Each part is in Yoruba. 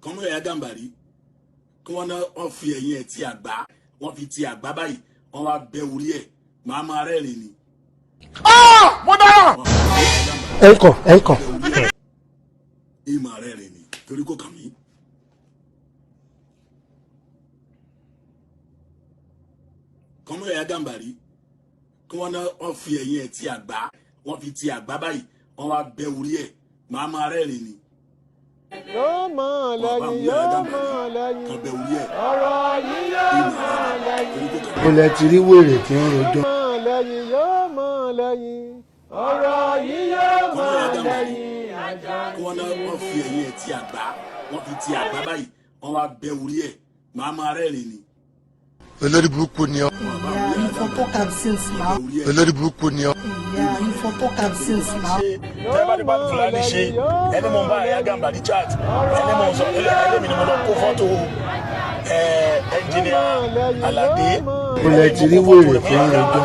kọ́mọ ẹ̀yà gàmbàrí kí wọ́n fi ẹ̀yìn ẹ̀ ti àgbá wọ́n fi ti àgbá báyìí wọ́n wá bẹ orí ẹ̀ màá máa rẹ́rìn ni. mo dára. ẹ̀kọ́. ìmọ̀ rẹ́rìn ni torí kò kàn mí. kọ́mọ ẹ̀yà gàmbàrí kí wọ́n fi ẹ̀yìn ẹ̀ ti àgbá wọ́n fi ti àgbá báyìí wọ́n wá bẹ orí ẹ̀ màá máa rẹ́rìn ni. yóò mọ̀ lẹ́yìn ọ̀rọ̀ yìí yóò mọ̀ lẹ́yìn. ó lẹ ti rí wèrè tí ń rojọ́. yóò mọ̀ lẹ́yìn ọ̀rọ̀ yìí yóò mọ̀ lẹ́yìn ajá. kí wọ́n fi ẹ̀yìn ẹ̀ ti àgbá wọ́n fi ti àgbá báyìí wọ́n wá bẹ orí ẹ̀ màá máa rẹ́rìn ni. olórí burúkú ni ọ. olórí burúkú ni ọ. tẹ́ bá ní bá Fulani ṣe ẹni mo ń bá ẹ̀yà gàmbà ní chat ẹni mo ń sọ ẹlẹ́mi ni mo lọ kó fọ́tò ẹnjìnìà Aládé. ó lẹ ti rí wèrè tí ń rojọ́.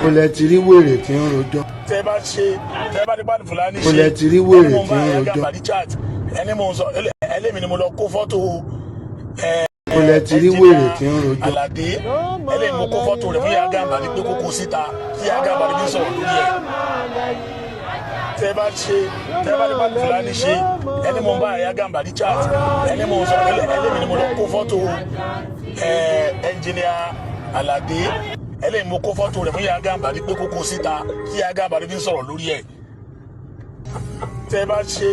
ó lẹ ti rí wèrè tí ń rojọ́. tẹ́ bá ní bá Fulani ṣe ó lẹ ti rí wèrè tí ń rojọ́. ẹni mo ń sọ ẹlẹ́mi ni mo lọ kó fọ́tò ó lẹ ti rí wèrè tí ń rojọ́. Aládé ẹlẹ́mi mo kó fọ́tò rẹ̀ fún ìyá gàmbà ní pé kókó síta tí ìyá gàmbà ní bí sọ̀rọ̀ lórí ẹ̀. tẹ́ bá ní bá Fulani ṣe ẹni mo ń bá ẹ̀yà gàmbà ní chat ẹni mo ń sọ ẹlẹ́mi ni mo lọ kó fọ́tò ẹnjìnìà Aládé ẹlẹ́mi mo kó fọ́tò rẹ̀ fún ìyá gàmbà ní pé kókó síta tí ìyá gàmbà ní bí sọ̀rọ̀ lórí ẹ̀. tẹ́ bá ṣe.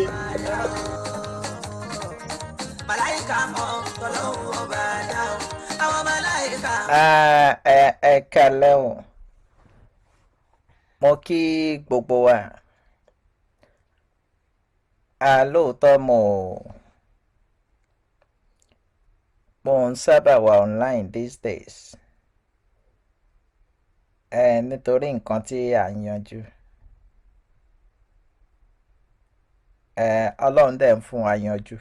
ẹ kálẹ́ o mo kí gbogbo wa lóòótọ́ mo ń sábà wà online these days nítorí nǹkan tí à ń yanjú Ọlọ́run dẹ̀ ń fún wa yanjú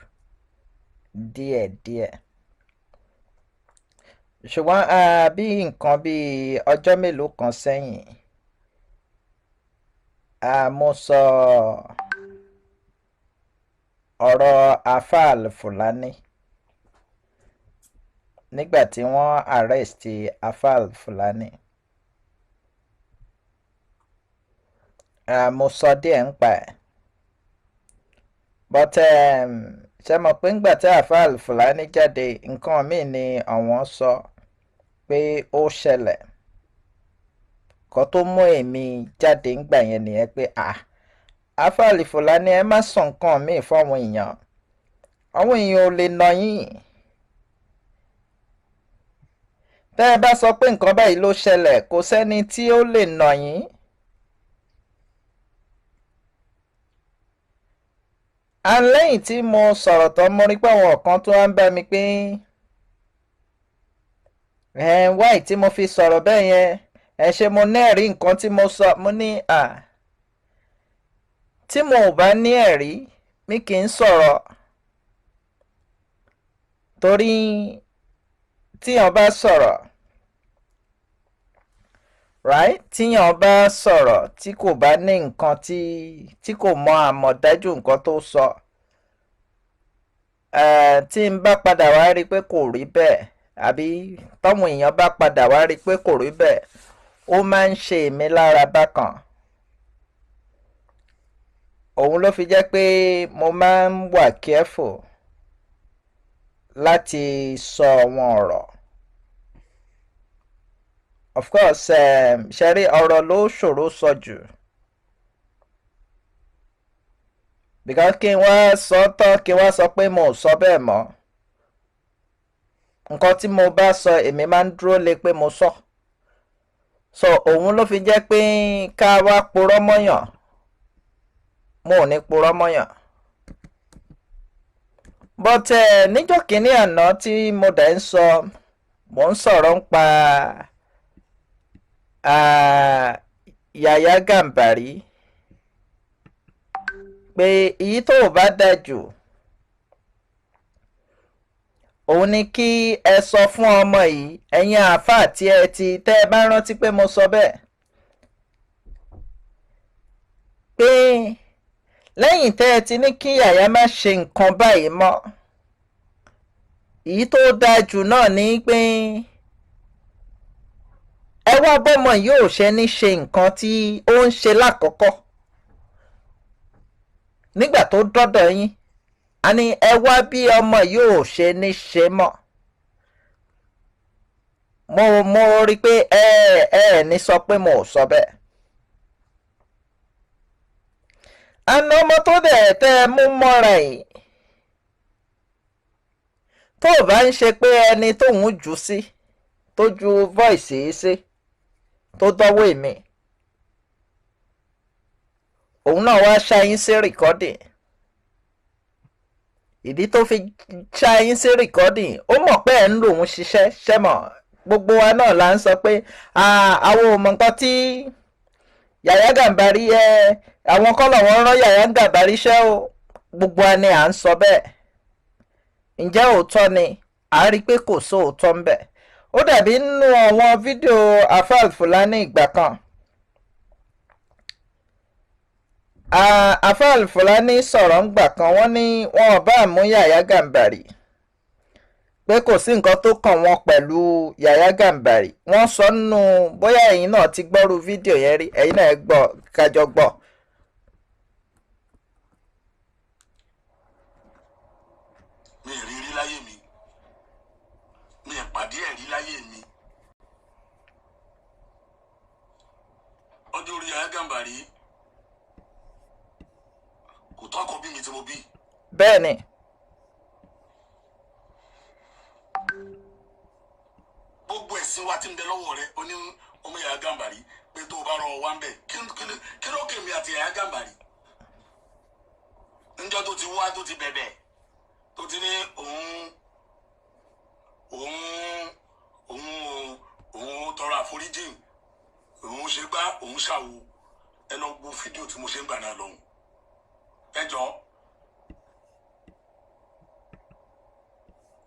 díẹ̀díẹ̀ ṣùgbọ́n bí nǹkan bí ọjọ́ mélòó kan sẹ́yìn mo sọ ọ̀rọ̀ afal Fulani nígbà tí wọ́n arrest afal Fulani mo sọ díẹ̀ ń pa ẹ̀ but ṣe mọ̀ pé ńgbà tí afal Fulani jáde nǹkan míì ni àwọn sọ pé ó ṣẹlẹ̀ kó tó mú èmi jáde ńgbà yẹn nìyẹn pé afal Fulani ẹ má sọ nǹkan míì fáwọn èèyàn àwọn èèyàn ò lè nà yín tẹ́ ẹ bá sọ pé nǹkan báyìí ló ṣẹlẹ̀ kò sẹ́ni tí ó lè nà yín. lẹ́yìn tí mo sọ̀rọ̀ tán mo rí pé àwọn kan tó wá ń bá mi pé wáì tí mo fi sọ̀rọ̀ bẹ́ẹ̀ yẹn ṣe mo ní ẹ̀rí nǹkan tí mo sọ mo ní tí mo ò bá ní ẹ̀rí mi kì í sọ̀rọ̀ torí tíyàn bá sọ̀rọ̀ tíyàn bá sọ̀rọ̀ tí kò bá ní nǹkan tí kò mọ àmọ̀dájú nǹkan tó sọ tí n bá padà wá rí pé kò rí bẹ́ẹ̀ àbí tọ́mọ èèyàn bá padà wá rí pé kò rí bẹ́ẹ̀ ó máa ń ṣe èmi lára bákan òun ló fi jẹ́ pé mo máa ń wà careful láti sọ àwọn ọ̀rọ̀. Of course ṣẹ́rí ọ̀rọ̀ ló ṣòro sọ jù because kí n wá sọ tán kí n wá sọ pé mo ò sọ bẹ́ẹ̀ mọ́ nǹkan tí mo bá sọ èmi máa ń dúró lé pé mo sọ so òun ló fi jẹ́ pé ká wá purọ́ mọ́yàn mo ò ní purọ́ mọ́yàn but níjọ́ kìíní àná tí mo dẹ̀ ń sọ mo ń sọ̀rọ̀ ń pa Yàyà Gàmbàrí pé èyí tó bá dáa jù òun ni kí ẹ sọ fún ọmọ yìí ẹ̀yin àáfàá tí tẹ́ ẹ bá rántí pé mo sọ bẹ́ẹ̀ pé lẹ́yìn tẹ́ ẹ ti ní kí Yàyà má ṣe nǹkan báyìí mọ́, èyí tó dáa jù náà ni pé ẹ wá bọ́mọ yóò ṣe ní ṣe nǹkan tí ó ń ṣe lákọ̀ọ́kọ́ nígbà tó dọ́dọ̀ yín, a ní ẹ wá bí ọmọ yóò ṣe ní ṣe mọ́. mo rí i pé ẹ ní sọ pé mo ò sọ bẹ́ẹ̀. àna ọmọ tó dẹ̀ tẹ́ ẹ mú mọ́ra yìí, tó o bá ń ṣe pé ẹni tóun jù sí tó ju voice yìí sí tó dọ́wọ́ èmi, òun náà wá ṣáyín sí rìkọ́dì. ìdí tó fi ṣáyín sí rìkọ́dì, ó mọ̀ pé ẹ̀ ń lòun ṣiṣẹ́ ṣẹ́mọ̀. gbogbo wa náà la ń sọ pé àwọn ò mọ̀ nǹkan tí Yàyà Gàmbàrí àwọn kọ́ lọ́wọ́ rán Yàyà Gàmbàrí iṣẹ́ o. gbogbo wa ni à ń sọ bẹ́ẹ̀. ǹjẹ́ òótọ́ ni? à ń rí i pé kò sóòótọ́ ń bẹ̀. ó dàbí nínú àwọn fídíò Afal Fulani ìgbà kan. Afal Fulani sọ̀rọ̀ ńgbà kan, wọ́n ní wọn ò bá mú Yàyà Gàmbàrí pé kò sí nǹkan tó kàn wọ́n pẹ̀lú Yàyà Gàmbàrí. wọ́n sọ nínú, bóyá ẹ̀yin náà ti gbọ́rú fídíò yẹn rí, ẹ̀yin náà gbọ́ kájọ gbọ́. mi ì rí rí láyé mi, mi ì pàdé ẹ̀ rí láyé mi. ọjọ́ orí Yàyà Gàmbàrí kò tó àkọ́bí mi tí mo bí. bẹ́ẹ̀ ni. gbogbo ẹ̀sìn wa ti ń bẹ lọ́wọ́ rẹ oní ọmọ Yàyà Gàmbàrí pé tó o bá rọ wá ń bẹ̀ kí ló kèmí àti Yàyà Gàmbàrí. níjọ́ tó ti wá tó ti bẹ̀bẹ̀ tó ti ní òun tọrọ àforíjì, òun ṣe gbá òun ṣàwo, ẹ lọ gbọ́ fídíò tí mo ṣe ń gbà náà lọ́hùn. ẹ jọ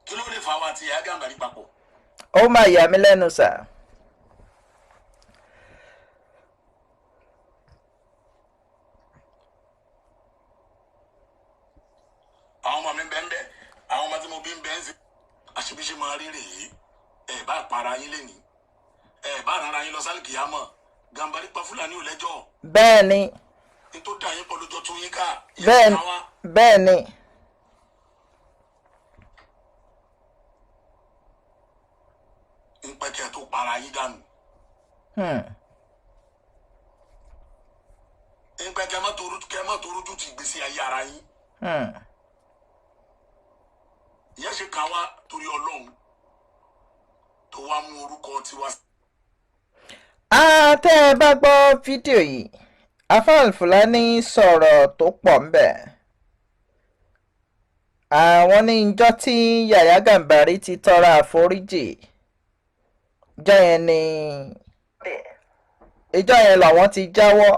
kí ló lè fà wá àti Yàyà Gàmbàrí papọ̀? ó máa yà mí lẹ́nu sà. àwọn ọmọ mi bẹ́ẹ̀ bẹ́ẹ̀, àwọn ọmọ tí mo bí ń bẹ́ẹ̀ ń sìn àṣebíṣe máa rí rèé. ẹ bá para yín lẹ́ni, ẹ bá rárá yín lọ sálì kìyàmọ̀. Gàmbàrí pa Fúlàní ò lẹ́jọ́. bẹ́ẹ̀ ni. ní tó dà yín pọ̀ lójọ́ tún yín ká. bẹ́ẹ̀ ni. ń pẹ́ kẹ́ ẹ tó para yín dànù. ń pẹ́ kẹ́ ẹ má torújú ti gbèsè ayé ara yín. ìyẹn ṣe kàn wá torí Ọlọ́run tó wá mú orúkọ tiwa. tẹ́ ẹ bá gbọ́ fídíò yìí, Afal Fulani sọ̀rọ̀ tó pọ̀ ń bẹ̀. àwọn ní ìjọ́ tí Yàyà Gàmbàrí ti tọrọ àforíjì, ìjọ́ yẹn làwọn ti jáwọ́.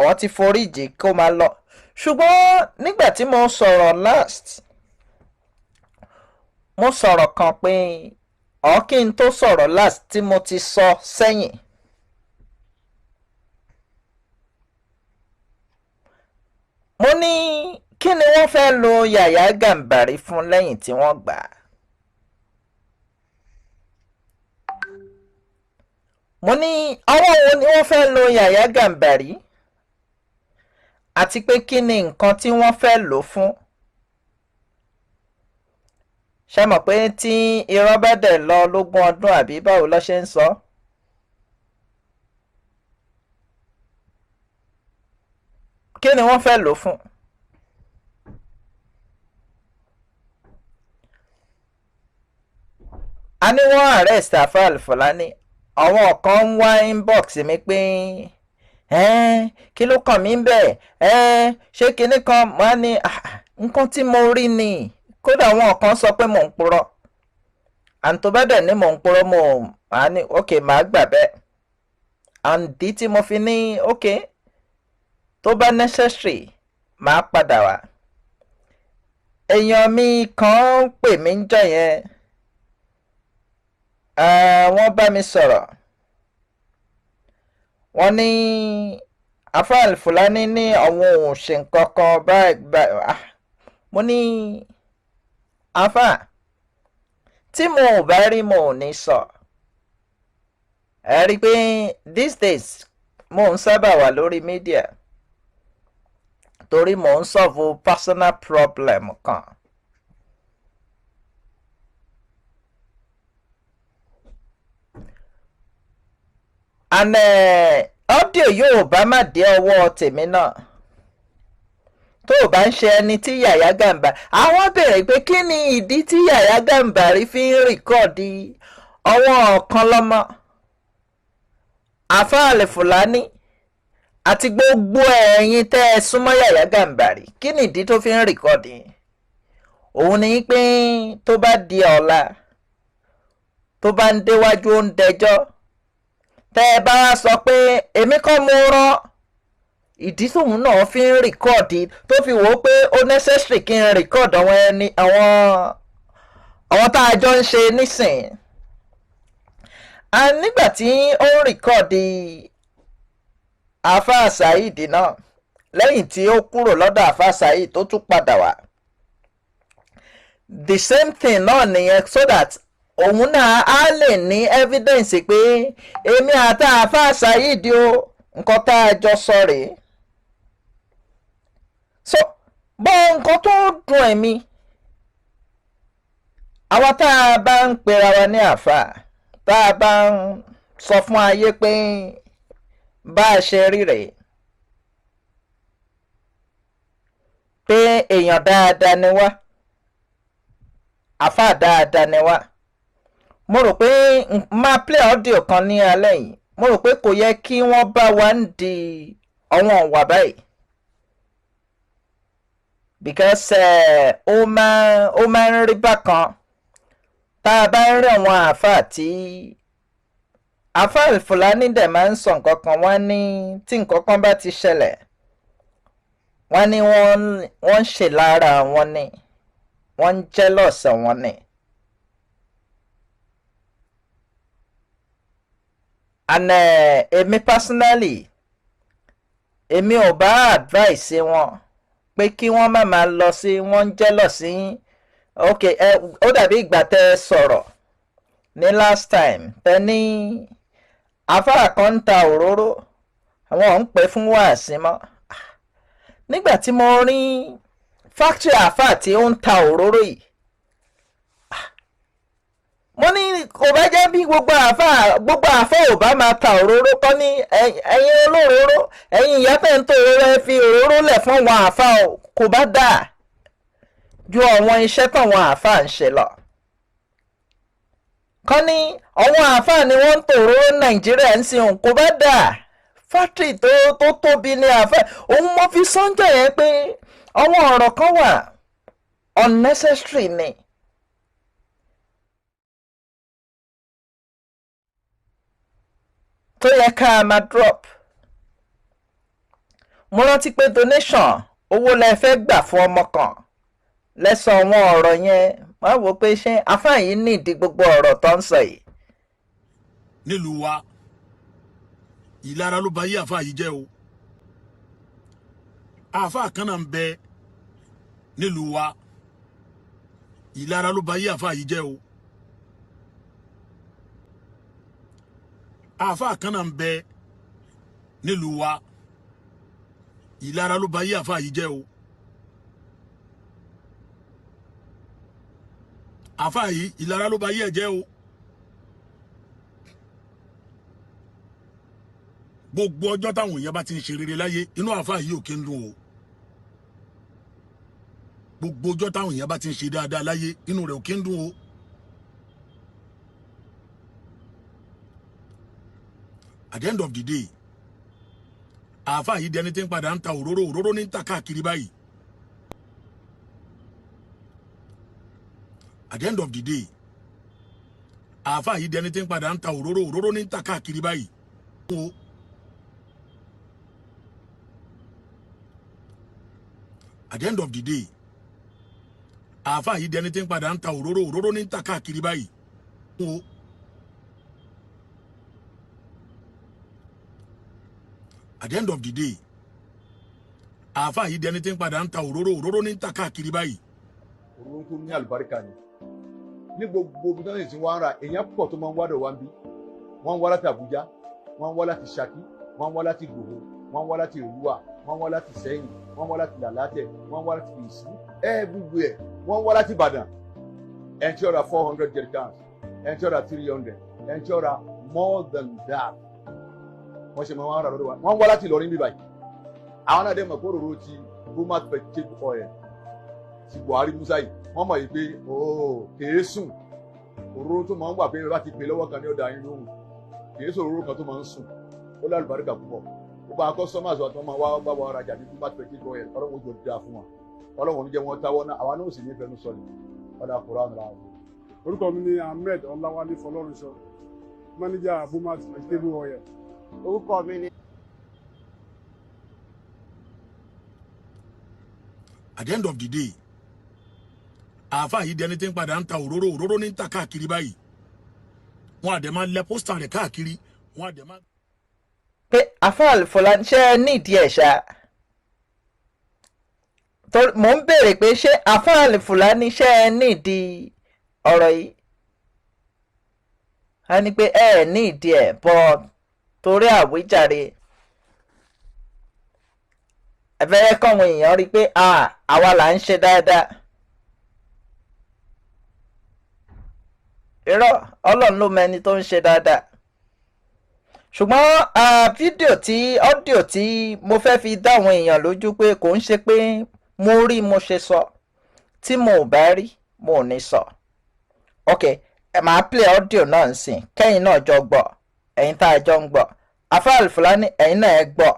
àwọn ti foríjì kó máa lọ. ṣùgbọ́n nígbà tí mo sọ̀rọ̀ last, mo sọ̀rọ̀ kan pé kí n tó sọ̀rọ̀ last tí mo ti sọ sẹ́yìn. mo ní kí ni wọ́n fẹ́ lo Yàyà Gàmbàrí fún lẹ́yìn tí wọ́n gbà á. mo ní àwọn wo ni wọ́n fẹ́ lo Yàyà Gàmbàrí àti pé kí ni nǹkan tí wọ́n fẹ́ lò fún. ṣé mọ̀ pé tí irọ́ bá dẹ̀ lọ lógún ọdún àbí báwo ló ṣe ń sọ. kí ni wọ́n fẹ́ lò fún. a ní wọ́n arrest Afal Fulani. àwọn kan ń wá inbox mi pé kí ló kàn mí bẹ́ẹ̀ ṣé kinní kan máa ní nǹkan tí mo rí ni. kódà àwọn kan sọ pé mò ń purọ́, àǹtọ́bẹ́dẹ̀ ní mò ń purọ́, mo máa ní ok màá gbà bẹ́ẹ̀. àǹdí tí mo fi ní ok tó bá necessary màá padà wá. èèyàn mi kan pè mí ń jọ yẹn, wọ́n bá mi sọ̀rọ̀. wọ́n ní àfáà Fulani ní àwọn ò ṣe nǹkan kan báyìí. Mo ní àfáà tí mo ò bá rí mo ò ní sọ. Ẹ rí i pé these days mo ń sábà wà lórí media torí mo ń solve personal problem kan. And audio yóò bá má dé ọwọ́ tèmi náà tó o bá ń ṣe ẹni tí Yàyà Gàmbàrí àwọn béèrè pé kí ni ìdí tí Yàyà Gàmbàrí fi ń rìkọ́ọ̀dì ọwọ́ ọ̀kan lọ́mọ àfáà Fulani àti gbogbo ẹ̀yin tẹ́ ẹ súnmọ́ Yàyà Gàmbàrí kí ni ìdí tó fi ń rìkọ́ọ̀dì òun ni pé tó bá di ọ̀la tó bá ń déwájú ó ń dẹjọ́ tẹ́ ẹ bá wá sọ pé èmi kọ́ mo rán ìdí tóun náà fi ń rìkọ́ọ̀dì tó fi wò ó pé ó necessary kí n rìkọ́ọ̀dì àwọn tá a jọ ń ṣe nísìn. Nígbà tí ó ń rìkọ́ọ̀dì àfáà Saheed náà lẹ́yìn tí ó kúrò lọ́dọ̀ àfáà Saheed tó tún padà wá the same thing náà nìyẹn so that òun náà á lè ní evidence pé èmi àti àfáà Saheed o nǹkan tá a jọ sọ rèé. So bọ́ nǹkan tó dùn ẹ̀mí àwọn tá a bá ń pera wa ní àfáà tá a bá ń sọ fún ayé pé bá a ṣe rí rèé pé èèyàn dáadáa ni wá àfáà dáadáa ni wá. Mo rò pé máa play audio kan ní alẹ́ yìí mo rò pé kò yẹ kí wọ́n bá wa ń di àwọn ọ̀wà báyìí because ó máa ń rí bákan tá a bá ń rí àwọn àfáà tí àfáà Fulani dẹ̀ máa ń sọ nǹkan kan wọ́n ní tí nǹkan kan bá ti ṣẹlẹ̀ wọ́n ní wọ́n ń ṣe lára wọn ni wọ́n ń jealous wọn ni. And èmi personally èmi ò bá advice wọn pé kí wọ́n má máa lọ sí wọ́n ń jealous yín. Ok ó dàbí ìgbà tẹ́ ẹ sọ̀rọ̀ ní last time tẹ́ ní àfáà kan ń ta òróró àwọn ò ń pè fún wàásí mọ́. Nígbà tí mo rí factory àfáà tí ó ń ta òróró yìí mo ní kò bá jẹ́ bí gbogbo àfáà ò bá máa ta òróró kọ́ ní ẹ̀yin olóróró ẹ̀yin ìyá tẹ̀ ń tó òróró ẹ fi òróró lẹ̀ fún àwọn àfáà kò bá dáa ju àwọn iṣẹ́ táwọn àfáà ń ṣe lọ. Kọ́ ní àwọn àfáà ni wọ́n ń tò òróró Nàìjíríà ń sìn kò bá dáa factory tó tóbi ní àfáà òun mo fi sọ́njọ́ yẹn pé àwọn ọ̀rọ̀ kan wà unnecessary ni. tó yẹ ká máa drop. Mo rántí pé donation owó lẹ fẹ́ gbà fún ọmọ kan lẹ́sọ̀ àwọn ọ̀rọ̀ yẹn má wò pé ṣé àfáà yìí nídìí gbogbo ọ̀rọ̀ tó ń sọ yìí. nílùú wa ìlara ló bá yí àfáà yìí jẹ́ o àfáà kan náà ń bẹ nílùú wa ìlara ló bá yí àfáà yìí jẹ́ o àfáà kan náà ń bẹ nílùú wa ìlara ló bá yí àfáà yìí jẹ́ o àfáà yìí ìlara ló bá yí ẹ̀ jẹ́ o gbogbo ọjọ́ táwọn èèyàn bá ti ń ṣe rere láyé inú àfáà yìí ò kí ń dùn o gbogbo ọjọ́ táwọn èèyàn bá ti ń ṣe dáadáa láyé inú rẹ̀ ò kí ń dùn o at the end of the day àfáà yìí dẹni tí ń padà ń ta òróró ní ń ta káàkiri báyìí at the end of the day àfáà yìí dẹni tí ń padà ń ta òróró ní ń ta káàkiri báyìí o at the end of the day àfáà yìí dẹni tí ń padà ń ta òróró ní ń ta káàkiri báyìí o at the end of the day àáfà yìí dẹni tí ń padà ń ta òróró ní ń ta káàkiri báyìí. òróró tó ní àlùbáríkà ni ní gbogbo ibi tó ń sìn wá ń ra èèyàn púpọ̀ tó máa ń wádọ̀ wá ń bí wọ́n ń wá láti Àbújá wọ́n ń wá láti Ṣakí wọ́n ń wá láti Ìgbòho wọ́n ń wá láti Èrúwà wọ́n ń wá láti Sẹ́yìn wọ́n ń wá láti Làlátẹ̀ wọ́n ń wá láti Ìsú everywhere wọ́n ń wá láti Ìbàdàn ẹni tí ó ra 400 jerrycans ẹni tí ó ra 300 ẹni tí ó ra more than that wọ́n ṣe máa ń rà lọ́dọ̀ wa wọ́n ń wá láti Ìlọrin bí báyìí àwọn náà dé mọ̀ pé òróró ti Bumat vegetable oil ti Buhari Musa yìí wọ́n mọ̀ yìí pé kèé sùn òróró tó máa ń wà pé láti pè lọ́wọ́ kan ní ọ̀dà yín lóhùn kèé sùn òróró kan tó máa ń sùn ó lálùbáríkà púpọ̀ gbogbo àwọn customers wa tó máa wá bá wa rajà ní Bumat vegetable oil ọlọ́run ojú ọdún dáa fún wa ọlọ́run oníjẹ́ wọn táwọ́ náà àwa náà sì ní fẹnu sọ ni ọ̀dà Quran ra wọn. orúkọ mi ni Ahmed Ọláwálé Fọlọ́runṣọ manager Bumat vegetable oil. orúkọ mi ni. At the end of the day àáfà yìí dẹni tí ń padà ń ta òróró ní ń ta káàkiri báyìí wọn àdẹ máa lẹ pósítà rẹ̀ káàkiri wọn àdẹ máa. pé àáfà Fulani ṣe é nídìí ẹ̀ ṣá mò ń béèrè pé ṣé àáfà Fulani ṣe é nídìí ọ̀rọ̀ yìí a ní pé ẹ nídìí ẹ̀ bọ́ torí àwíjàre ẹ fẹ́ kọ́wọn èèyàn rí i pé àwa là ń ṣe dáadáa. irọ́ ọlọ́run ló mẹni tó ń ṣe dáadáa ṣùgbọ́n ọ́díò tí mo fẹ́ fi dá àwọn èèyàn lójú pé kò ń ṣe pé mo rí mo ṣe sọ tí mo ò bá rí mo ò ní sọ ok ẹ máa play ọ́díò náà nsìn kẹ́yìn náà jọ gbọ́ ẹ̀yin tá a jọ ń gbọ́ àáfà Fulani ẹ̀yin náà ẹ gbọ́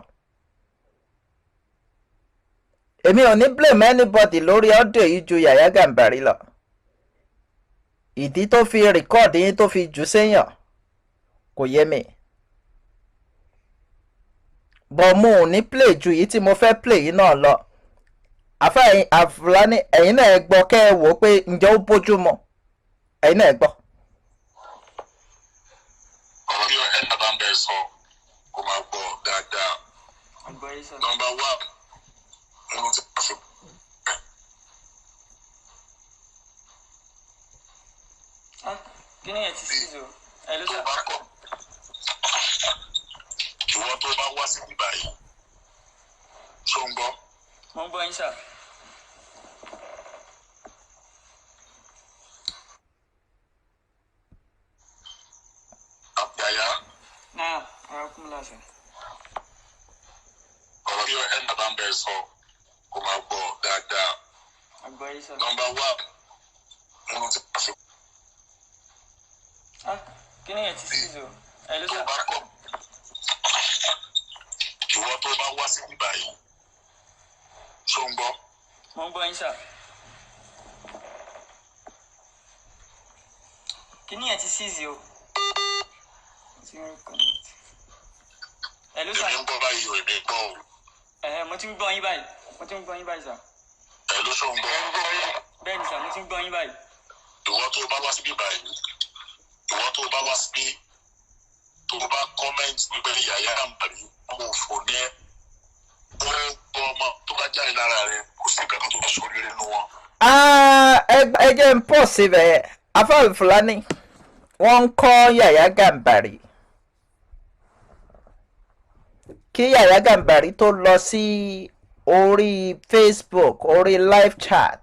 èmi ò ní blame anybody lórí ọ́díò yìí ju Yàyà Gàmbàrí lọ ìdí tó fi rìkọ́ọ̀dì yín tó fi jù séèyàn kò yé mi bọ̀ mo ò ní play ju yìí tí mo fẹ́ play yìí náà lọ àáfà Fulani ẹ̀yin náà ẹ gbọ́ kẹ́ ẹ wò ó pé ǹjẹ́ ó bójú mu ẹ̀yin náà ẹ gbọ́. ọ̀rọ̀ bí ẹ̀ ń bá ń bẹ̀ sọ kó máa gbọ́ dáadáa nọ́mbà 1 nínú tí wọ́n fi. kí ni ẹ ti sí o ẹ ló sà. ìwọ tó bá wá sí ibà yìí ṣó ń gbọ́. mo ń gbọ́ yín sà. Yàyà. náà ọ̀rọ̀ kún mi láṣẹ. ọ̀rọ̀ bí ẹ̀ ń bá ń bẹ̀ sọ kó máa gbọ́ dáadáa. àgbọ̀ yín sà. nọ́mbà 1 nínú tí wọ́n fi. kí ni ẹ ti sí o ẹ ló sà. ìwọ tó bá wá sí ibà yìí ṣó ń gbọ́. mo ń gbọ́ yín sà. kí ni ẹ ti sí o. ẹ ló sà. èmi ń gbọ́ báyìí o èmi ń gbọ́ o. mo ti ń gbọ́ yín báyìí sà. ẹ ló ṣó ń gbọ́. bẹ́ẹ̀ ni sà mo ti ń gbọ́ yín báyìí. ìwọ tó bá wá sí ibà yìí ìwọ tó bá wá sí tó bá kọ́mẹ́ǹtì nígbà Yàyà Gàmbàrí ọmọ òfò ní ẹ gbọ́ ọmọ tó bá jáde lára rẹ kò sí kankan tó bá sọ rere nínú wọn. ẹ jẹ́ ń pọ̀ síbẹ̀ àáfà Fulani wọ́n ń kọ́ Yàyà Gàmbàrí kí Yàyà Gàmbàrí tó lọ sí orí Facebook orí live chat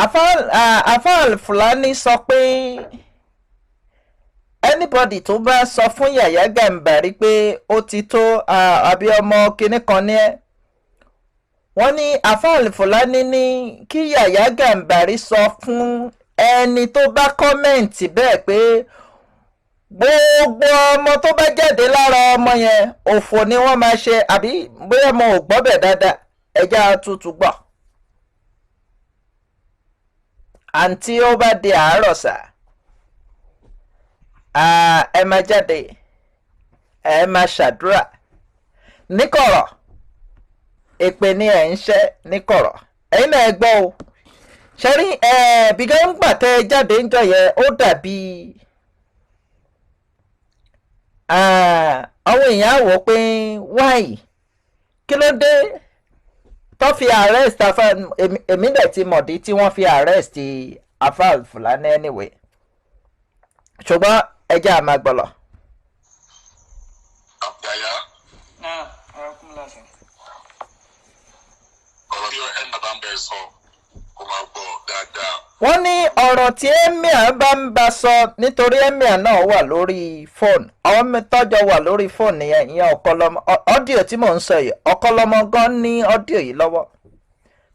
àáfà Fulani sọ pé anybody tó bá sọ fún Yàyà Gàmbàrí pé ó ti tó àbí ọmọ kinní kan ní ẹ wọ́n ní àáfà Fulani ní kí Yàyà Gàmbàrí sọ fún ẹni tó bá kọ́mẹ̀ǹtì bẹ́ẹ̀ pé gbogbo ọmọ tó bá jáde lára ọmọ yẹn òfò ni wọ́n máa ṣe àbí bóyá mo ò gbọ́ bẹ̀ dáadáa ẹja tútù gbọ́. àǹtí ó bá di àárọ̀ sà ẹ máa jáde ẹ máa ṣàdúrà níkọ̀rọ̀ èpè ni ẹ̀ ń ṣẹ́ níkọ̀rọ̀ ẹ̀yin náà ẹ gbọ́ o ṣe rí bìgá ń gbà tẹ́ jáde ń jọ yẹn ó dàbí àwọn èèyàn wò pé why kí ló dé tó fi arrest afa èmi dẹ̀ ti mọ̀dí tí wọ́n fi arrest afa Fulani anyway ṣùgbọ́n ẹjẹ́ àmàgbọ́lọ̀. Àgbàyà. Náà, ọ̀rọ̀ kún láti. Ọ̀rọ̀ tí ẹ̀ ń bá ń bẹ sọ kó máa gbọ́ dáadáa. wọ́n ní ọ̀rọ̀ tí emir bá ń bá sọ nítorí emir náà wà lórí fóònù àwọn tọ́jọ́ wà lórí fóònù yẹn ìyẹn ọ̀kọ́lọ́mọ ọ́díò tí mò ń sọ yìí ọ̀kọ́lọ́mọ gan ní ọ́díò yìí lọ́wọ́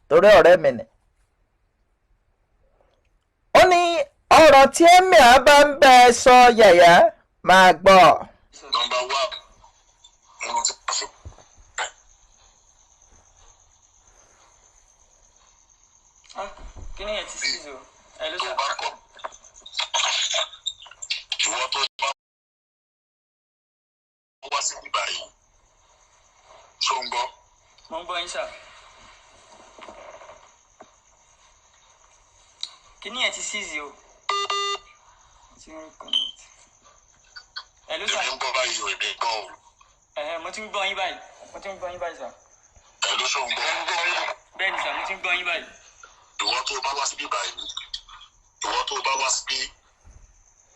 torí ọ̀rẹ́ mi ni. ó ní ọ̀rọ̀ tí emir bá ń bá ẹ sọ yàyà máa gbọ́. Nọ́mbà 1 nínú tí wọ́n fi Kí ni ẹ̀ ti sí o? Ẹ ló tó sà. bá kọ̀ ìwọ tó bá wá sí ibà yìí ṣó ń gbọ́. Mo ń gbọ́ yín sà. Kí ni ẹ̀ ti sí o? Ẹ ló sà. Èmi ń gbọ́ báyìí o, èmi ń gbọ́ o. Mo ti ń gbọ́ yín báyìí. Mo ti ń gbọ́ yín báyìí sà. Ẹ ló ṣó ń gbọ́. Bẹ́ẹ̀ ni sà, mo ti ń gbọ́ yín báyìí. Ìwọ tó bá wá sí ibà yìí ìwọ tó bá wá sí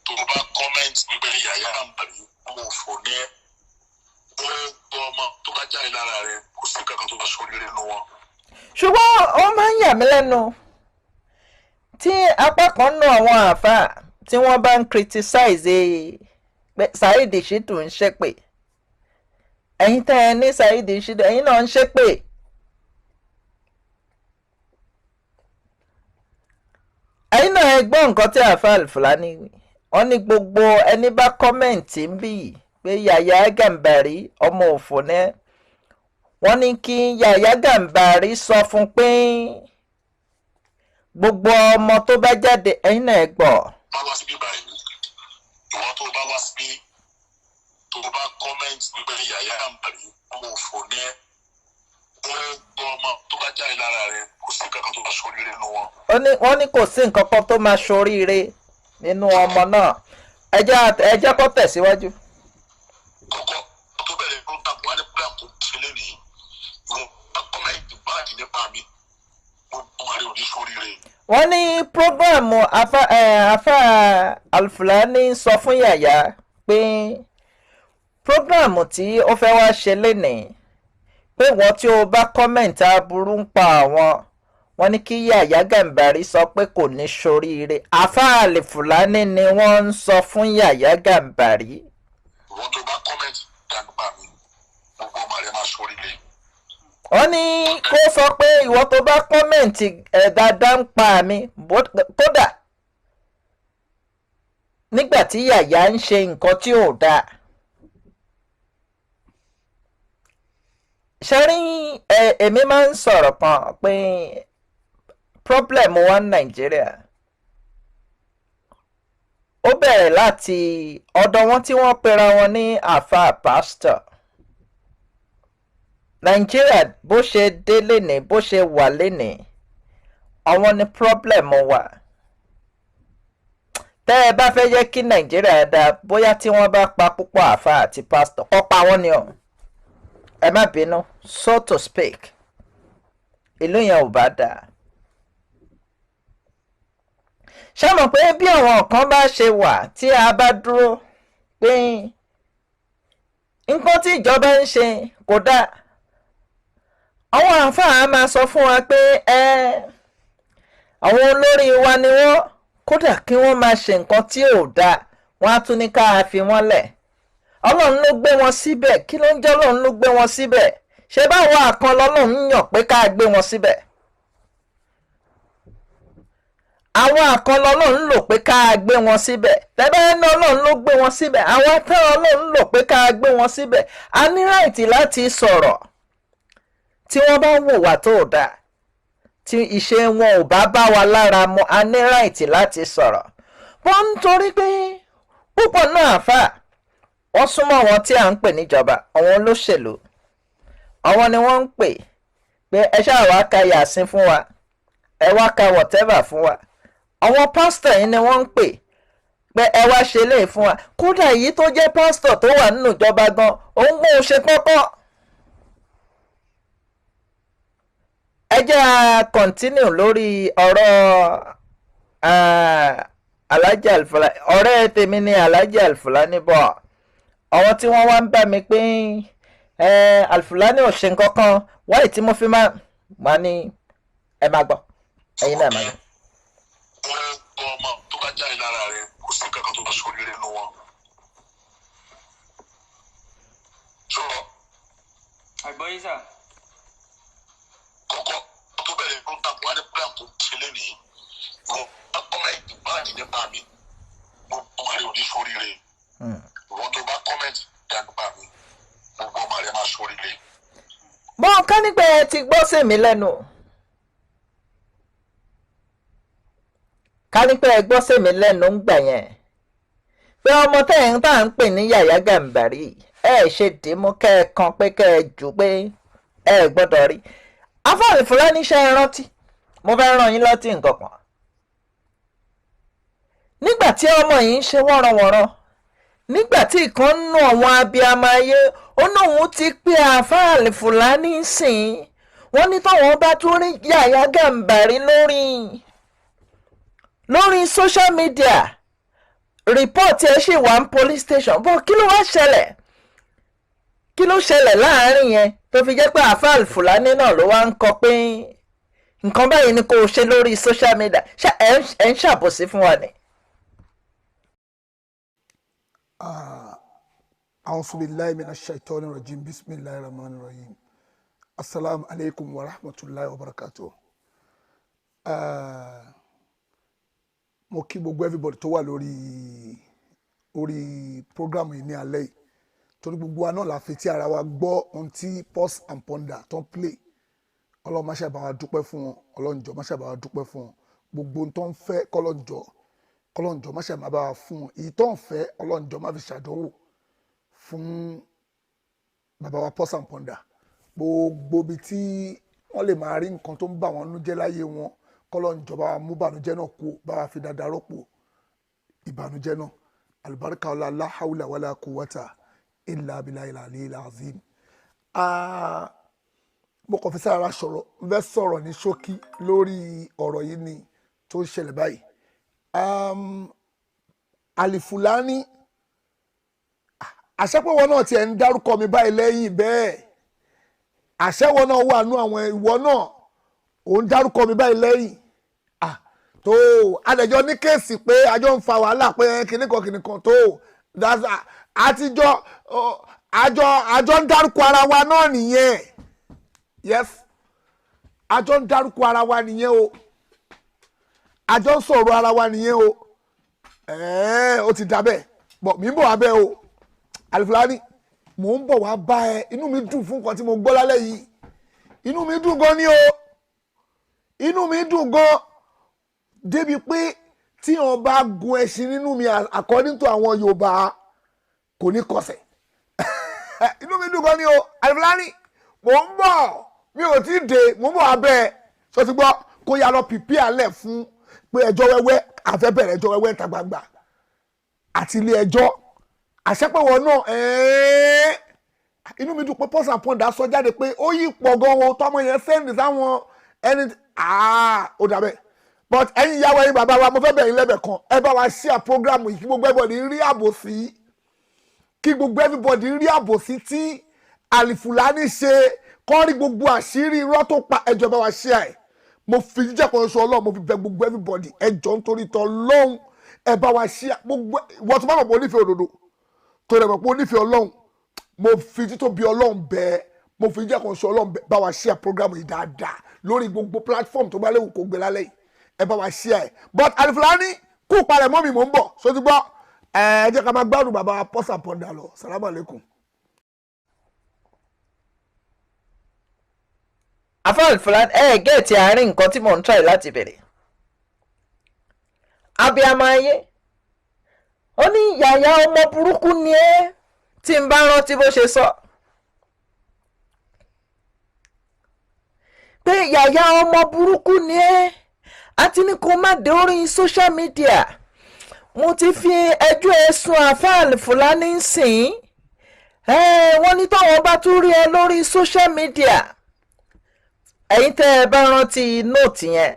tó bá kọ́mẹ́ǹtì níbẹ̀ yàyà àmàlí ọmọ òfò ní ẹ ó gbọ́ ọmọ tó bá jáde lára rẹ kò sí kankan tó bá sóríire nínú wọn. ṣùgbọ́n ó máa ń yà mí lẹ́nu tí apá kan nù àwọn àáfàá tí wọ́n bá ń criticize pé Saheed Shittu ń ṣépè ẹ̀yin tẹ́ ẹ ní Saheed Shittu ẹ̀yin náà ń ṣépè. ẹ̀yin náà ẹ gbọ́ nǹkan tí àáfàá Fulani wọ́n ní gbogbo ẹni bá kọ́mẹ̀ǹtì ń bì pé Yàyà Gàmbàrí ọmọ òfò ní wọ́n ní kí Yàyà Gàmbàrí sọ fún pé gbogbo ọmọ tó bá jáde ẹ̀yin náà ẹ gbọ́. bá wá síbí báyìí ìwọ tó bá wá síbí tó bá kọ́mẹ́ǹtì níbẹ̀ Yàyà Gàmbàrí ọmọ òfò ní ẹ ó gbọ́ ọmọ tó bá jáde lára rẹ kò sí kankan tó bá sóríire nínú wọn. wọ́n ní kò sí nǹkan kan tó máa ṣoríire nínú ọmọ náà ẹ jẹ́ kó tẹ̀síwájú. kọ́kọ́ tó bẹ̀rẹ̀ program wà ní program tó ṣe lé nìyí mo bá kọ́mẹ́ǹtì báàdì nípa mi mo ọmọ rẹ ò ní sóríire. wọ́n ní prógráàmù afa Al-Fulani sọ fún Yàyà pé prógráàmù tí ó fẹ́ wá ṣe lénìí pé wọ́n tí ó bá kọ́mẹ̀ntì aburú ń pa àwọn wọ́n ní kí Yàyà Gàmbàrí sọ pé kò ní ṣoríire afa Al-Fulani ni wọ́n ń sọ fún Yàyà Gàmbàrí. ìwọ́n tó bá kọ́mẹ́ǹtì nípa mi gbogbo ọmọ rẹ máa sóríire. wọ́n ní kó sọ pé ìwọ tó bá kọ́mẹ̀ntì dáadáa ń pa mi kódà nígbà tí Yàyà ń ṣe nǹkan tí ò dáa. ṣe rí èmi máa ń sọ̀rọ̀ kan pé problem wa ní Nàìjíríà ó bẹ̀rẹ̀ láti ọ̀dọ̀ wọn tí wọ́n pera wọn ní àáfàá pastor. Nàìjíríà bó ṣe dé lénìí bó ṣe wà lénìí àwọn ni problem wa. tẹ́ ẹ bá fẹ́ jẹ́ kí Nàìjíríà dáa bóyá tí wọ́n bá pa púpọ̀ àáfàá àti pastor kọ́ pa wọ́n ni o ẹ má bínú so to speak ìlú yẹn ò bá dáa. ṣé mọ̀ pé bí àwọn kan bá ṣe wà tí a bá dúró pé nǹkan tí ìjọba ń ṣe kò dáa àwọn àǹfààní máa sọ fún wa pé àwọn olórí wa ni wọ́n kódà kí wọ́n máa ṣe nǹkan tí ò dáa wọ́n á tún ní ká fi wọ́n lẹ̀ ọlọ́run ló gbé wọn síbẹ̀ kí ló ń jẹ́ ọlọ́run ló gbé wọn síbẹ̀ ṣé báwọn àkan lọ́lọ́run yàn pé ká gbé wọn síbẹ̀ àwọn àkan lọ́lọ́run lò pé ká gbé wọn síbẹ̀ tẹ́bẹ́ ní ọlọ́run ló gbé wọn síbẹ̀ àwọn tẹ́ ọlọ́run lò pé ká gbé wọn síbẹ̀ a ní ráìtì láti sọ̀rọ̀ tí wọ́n bá wò wá tó dáa tí ìṣe wọn ò bá wa lára mu a ní ráìtì láti sọ̀rọ̀ wọ́n ń torí pé púpọ̀ náà fà wọ́n súnmọ́ wọn tí à ń pè níjọba àwọn olóṣèlú àwọn ni wọ́n ń pè pé ẹ ṣáà wá ka yàsín fún wa ẹ wá ka whatever fún wa àwọn pásítọ̀ yìí ni wọ́n ń pè pé ẹ wá ṣe lè fún wa kódà èyí tó jẹ́ pásítọ̀ tó wà nínú ìjọba gan òun kò ṣe kọ́kọ́. ẹ jẹ́ a continue lórí ọ̀rọ̀ Alhaji Alfulani. Ọ̀rẹ́ tèmi ni Alhaji Alfulani bọ̀ àwọn tí wọ́n wá ń bá mi pé Alfulani ò ṣe nǹkan kan wáyé tí mo fi máa ní ẹ máa gbọ́ ẹ̀yin náà máa gbọ́. ọmọ tó bá jáde lára rẹ kò sí kankan tó bá sórí rẹ nù wọn. sọ àgbọ̀yé sà. kọ́kọ́ tó bẹ̀rẹ̀ ló ń ta buhari plan tó ṣe lẹ́nìí mo kọ́mẹ́ǹtì báàdì nípa mi mo ọmọ rẹ ò ní sórí rẹ ìwọ́n tó bá kọ́mẹ́ǹtì nípa mi gbogbo ọmọ rẹ máa sórí rẹ. bọ́n ká nígbà ẹ ti gbọ́ sí mi lẹ́nu ká nígbà ẹ gbọ́ sí mi lẹ́nu ń gbà yẹn pé ọmọ tẹ́yìn tá à ń pè ní Yàyà Gàmbàrí ẹ ṣe dìímú kẹ́ ẹ kan pé kẹ́ ẹ jù pé ẹ gbọ́dọ̀ rí afáàlì Fúlàní ṣe é rántí mo fẹ́ ràn yín lọ́tí nǹkan kan nígbà tí ọmọ yìí ń ṣe wọ́nranwọ̀nran nígbà tí ìkan nù àwọn abiyamọ ayé ó lóun ti pé afáàlì Fúlàní sìn wọ́n ní táwọn bá tún rí Yàyà Gàmbàrí lórí social media report ẹ ṣì wà ní police station bó kí ló wá ṣẹlẹ̀ kí ló ṣẹlẹ̀ láàárín yẹn tó fi jẹ́ pé afáàlì Fúlàní náà ló wá ń kọ pé nǹkan báyìí ni kò ṣe lórí social media ṣé ẹ ń ṣàbòsí fún wa ni. أعوذ بالله من الشيطان الرجيم بسم الله الرحمن الرحيم السلام عليكم ورحمة الله وبركاته. mo kí gbogbo everybody tó wà lórí program yìí ní alẹ́ yìí torí gbogbo wa náà la fi tí ara wa gbọ́ ohun tí Pause and Ponder tó ń play ọlọ́run má ṣe bá wa dúpẹ́ fún wọn ọlọ́njọ́ má ṣe bá wa dúpẹ́ fún wọn gbogbo ohun tó ń fẹ́ kọ́lọ́njọ́ má ṣe má bá wa fún wọn èyí tó ń fẹ́ ọlọ́njọ́ má fi ṣàdánwò fún bàbá wa Pause and Ponder gbogbo ibi tí wọ́n lè máa rí nǹkan tó ń bà wọ́n nú jẹ́ láyé wọn kọ́lọ́njọ́ bá wa mú ìbànújẹ́ náà kú bá wa fi dáadáa rọ́pò ìbànújẹ́ náà àlùbáríkà ọlá la hawla wala quwwata illa billahil aliyyil azim. mo kàn fi sára sọ̀rọ̀ fẹ́ sọ̀rọ̀ ní ṣókí lórí ọ̀rọ̀ yìí ni tó ń ṣẹlẹ̀ báyìí. Alifulani àṣẹpọ̀wọ́ náà tiẹ̀ ń dárúkọ mi báyìí lẹ́yìn bẹ́ẹ̀ àṣẹwọ́ náà wà nú àwọn ìwọ náà ò ń dárúkọ mi báyìí lẹ́yìn tó adẹjọ́ ní kéèsì pé àjọ ń fa wàhálà pé kìnnìkan tó àjọ ń dárúkọ ara wa náà nìyẹn yes àjọ ń dárúkọ ara wa nìyẹn o àjọ ń sọ̀rọ̀ ara wa nìyẹn o ó ti dà bẹ́ẹ̀ bọ̀ mí ń bọ̀ wá bẹ́ẹ̀ o Alifulani mò ń bọ̀ wá bá ẹ inú mi dùn fún nǹkan tí mo gbọ́ lálẹ́ yìí inú mi dùn gan ni o inú mi dùn gan débi pé tí wọn bá gun ẹṣin nínú mi according to àwọn Yorùbá kò ní kọsẹ̀ inú mi dùn gan ni o Alifulani mò ń bọ̀ mi ò tí ì dé mò ń bọ̀ abẹ́ sọ ti gbọ́ kó yá lọ pìpì alẹ̀ fún pé ẹjọ́ wẹ́wẹ́ àfẹ́ bẹ̀rẹ̀ ẹjọ́ wẹ́wẹ́ ìta gbangba àti ilé ẹjọ́ àṣẹpẹ̀wọ̀ náà inú mi dùn pé Pause and Ponder sọ jáde pé ó yí pọ̀ gan-an tọmọ yẹn sẹ́ndì sáwọn ẹni ó dàbẹ̀ but ẹ̀yin ìyàwó ẹ̀yin bàbá wa mo fẹ́ bẹ̀rẹ̀ lẹ́bẹ̀ kan ẹ bá wa share program yìí kí gbogbo everybody rí àbòsí kí gbogbo everybody rí àbòsí tí Alifulani ṣe kọ́ rí gbogbo àṣírí irọ́ tó pa ẹjọ́ bá wa share ẹ̀ mo fi jíjẹ́ kan sọ ọlọ́run mo fi bẹ gbogbo everybody ẹjọ́ nítorí tọ́ lọ́hùn ẹ bá wa share gbogbo ìwọ tó bá mọ̀ pé onífẹ̀ẹ́ òdodo tó rẹ̀ mọ̀ pé onífẹ̀ẹ́ ọlọ́run mo fi títò bí ọlọ́run bẹ́ẹ̀ mo fi jíjẹ́ kan sọ ọlọ́run bá wa share program yìí dáadáa lórí gbogbo platform tó bá léwu kó gbé lálẹ́ yìí ẹ bá wa share ẹ̀ but Alifulani kú parẹ́ mọ́ mi mò ń bọ̀ so ti gbọ́ ẹ jẹ́ ká máa gbádùn bàbá Pause and Ponder lọ salamu alaikum. afáàlì Fúlàní gẹ̀ẹ́tì àárín nǹkan tí mò ń try láti bẹ̀rẹ̀ abiyamọ ayé ó ní Yàyà ọmọ burúkú ni ẹ́ tí n bá rántí bó ṣe sọ pé Yàyà ọmọ burúkú ni ẹ́ àti ní kó má dé orí social media mo ti fi ẹjọ́ ẹ̀sùn àfáàlì Fúlàní sìn wọ́n ní táwọn bá tún rí ẹ lórí social media ẹ̀yin tẹ́ ẹ bá rántí nóòtì yẹn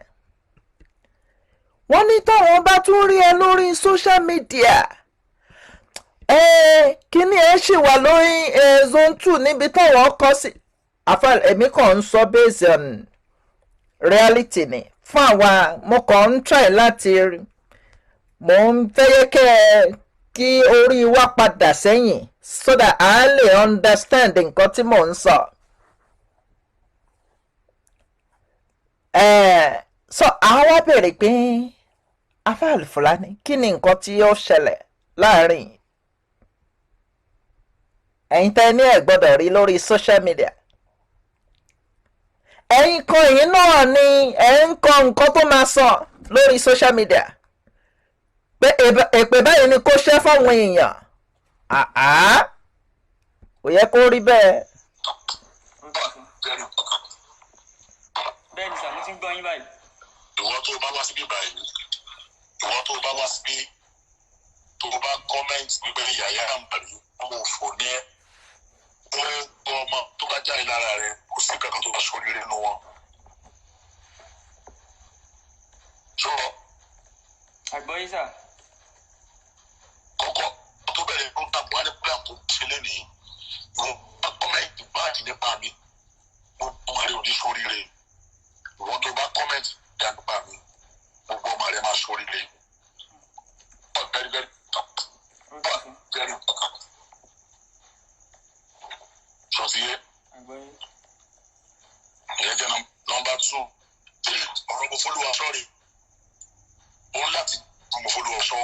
wọ́n ní táwọn bá tún rí ẹ lórí social media kíní ẹ ṣì wà lórí zone 2 níbi táwọn kọ sí àfáàlì èmi kàn ń sọ based on reality ni fún àwa mo kàn ń try láti rí mo ń fẹ́ kí orí wa padà sẹ́yìn so that a lè understand nǹkan tí mò ń sọ. So àwa béèrè pé àfáàlì Fúlàní kí ni nǹkan tí ó ṣẹlẹ̀ láàrin ẹ̀yin tẹ́ ní ẹ̀ gbọ́dọ̀ rí lórí social media ẹ̀yin kan yìí náà ni ẹ̀ ń kọ nǹkan tó máa sọ lórí social media pé èpè báyìí ni kò ṣe fáwọn èèyàn kò yẹ kó rí bẹ́ẹ̀. bẹ́ẹ̀ ni sàmú ti ń gbọ́ yín báyìí. ìwọ tó bá wá síbí báyìí ìwọ tó bá wá síbí tó bá kọ́mẹ́ǹtì wípé Yàyà Gàmbàrí ọmọ òfò ní ẹ gbọ́ ọmọ tó bá jáde lára rẹ kò sí kankan tó bá ṣoríire nínú wọn. àgbọ̀yé sà. kọ́kọ́ tó bẹ̀rẹ̀ program wà ní program tó ṣe lénìí ìwọ bá kọ́mẹ́ǹtì báàdì nípa mi gbogbo ọmọ rẹ ò ní ṣoríire ìwọ tó bá kọ́mẹ́ǹtì dáa nípa mi gbogbo ọmọ rẹ máa ṣoríire. Very, very important. Very important. Ṣọ̀síyé. Ìyẹn jẹ́ nọmba 2. Ọ̀rọ̀ mo fọ́lùwà sọ́ọ̀rì. Ó láti mo fọ́lùwà sọ.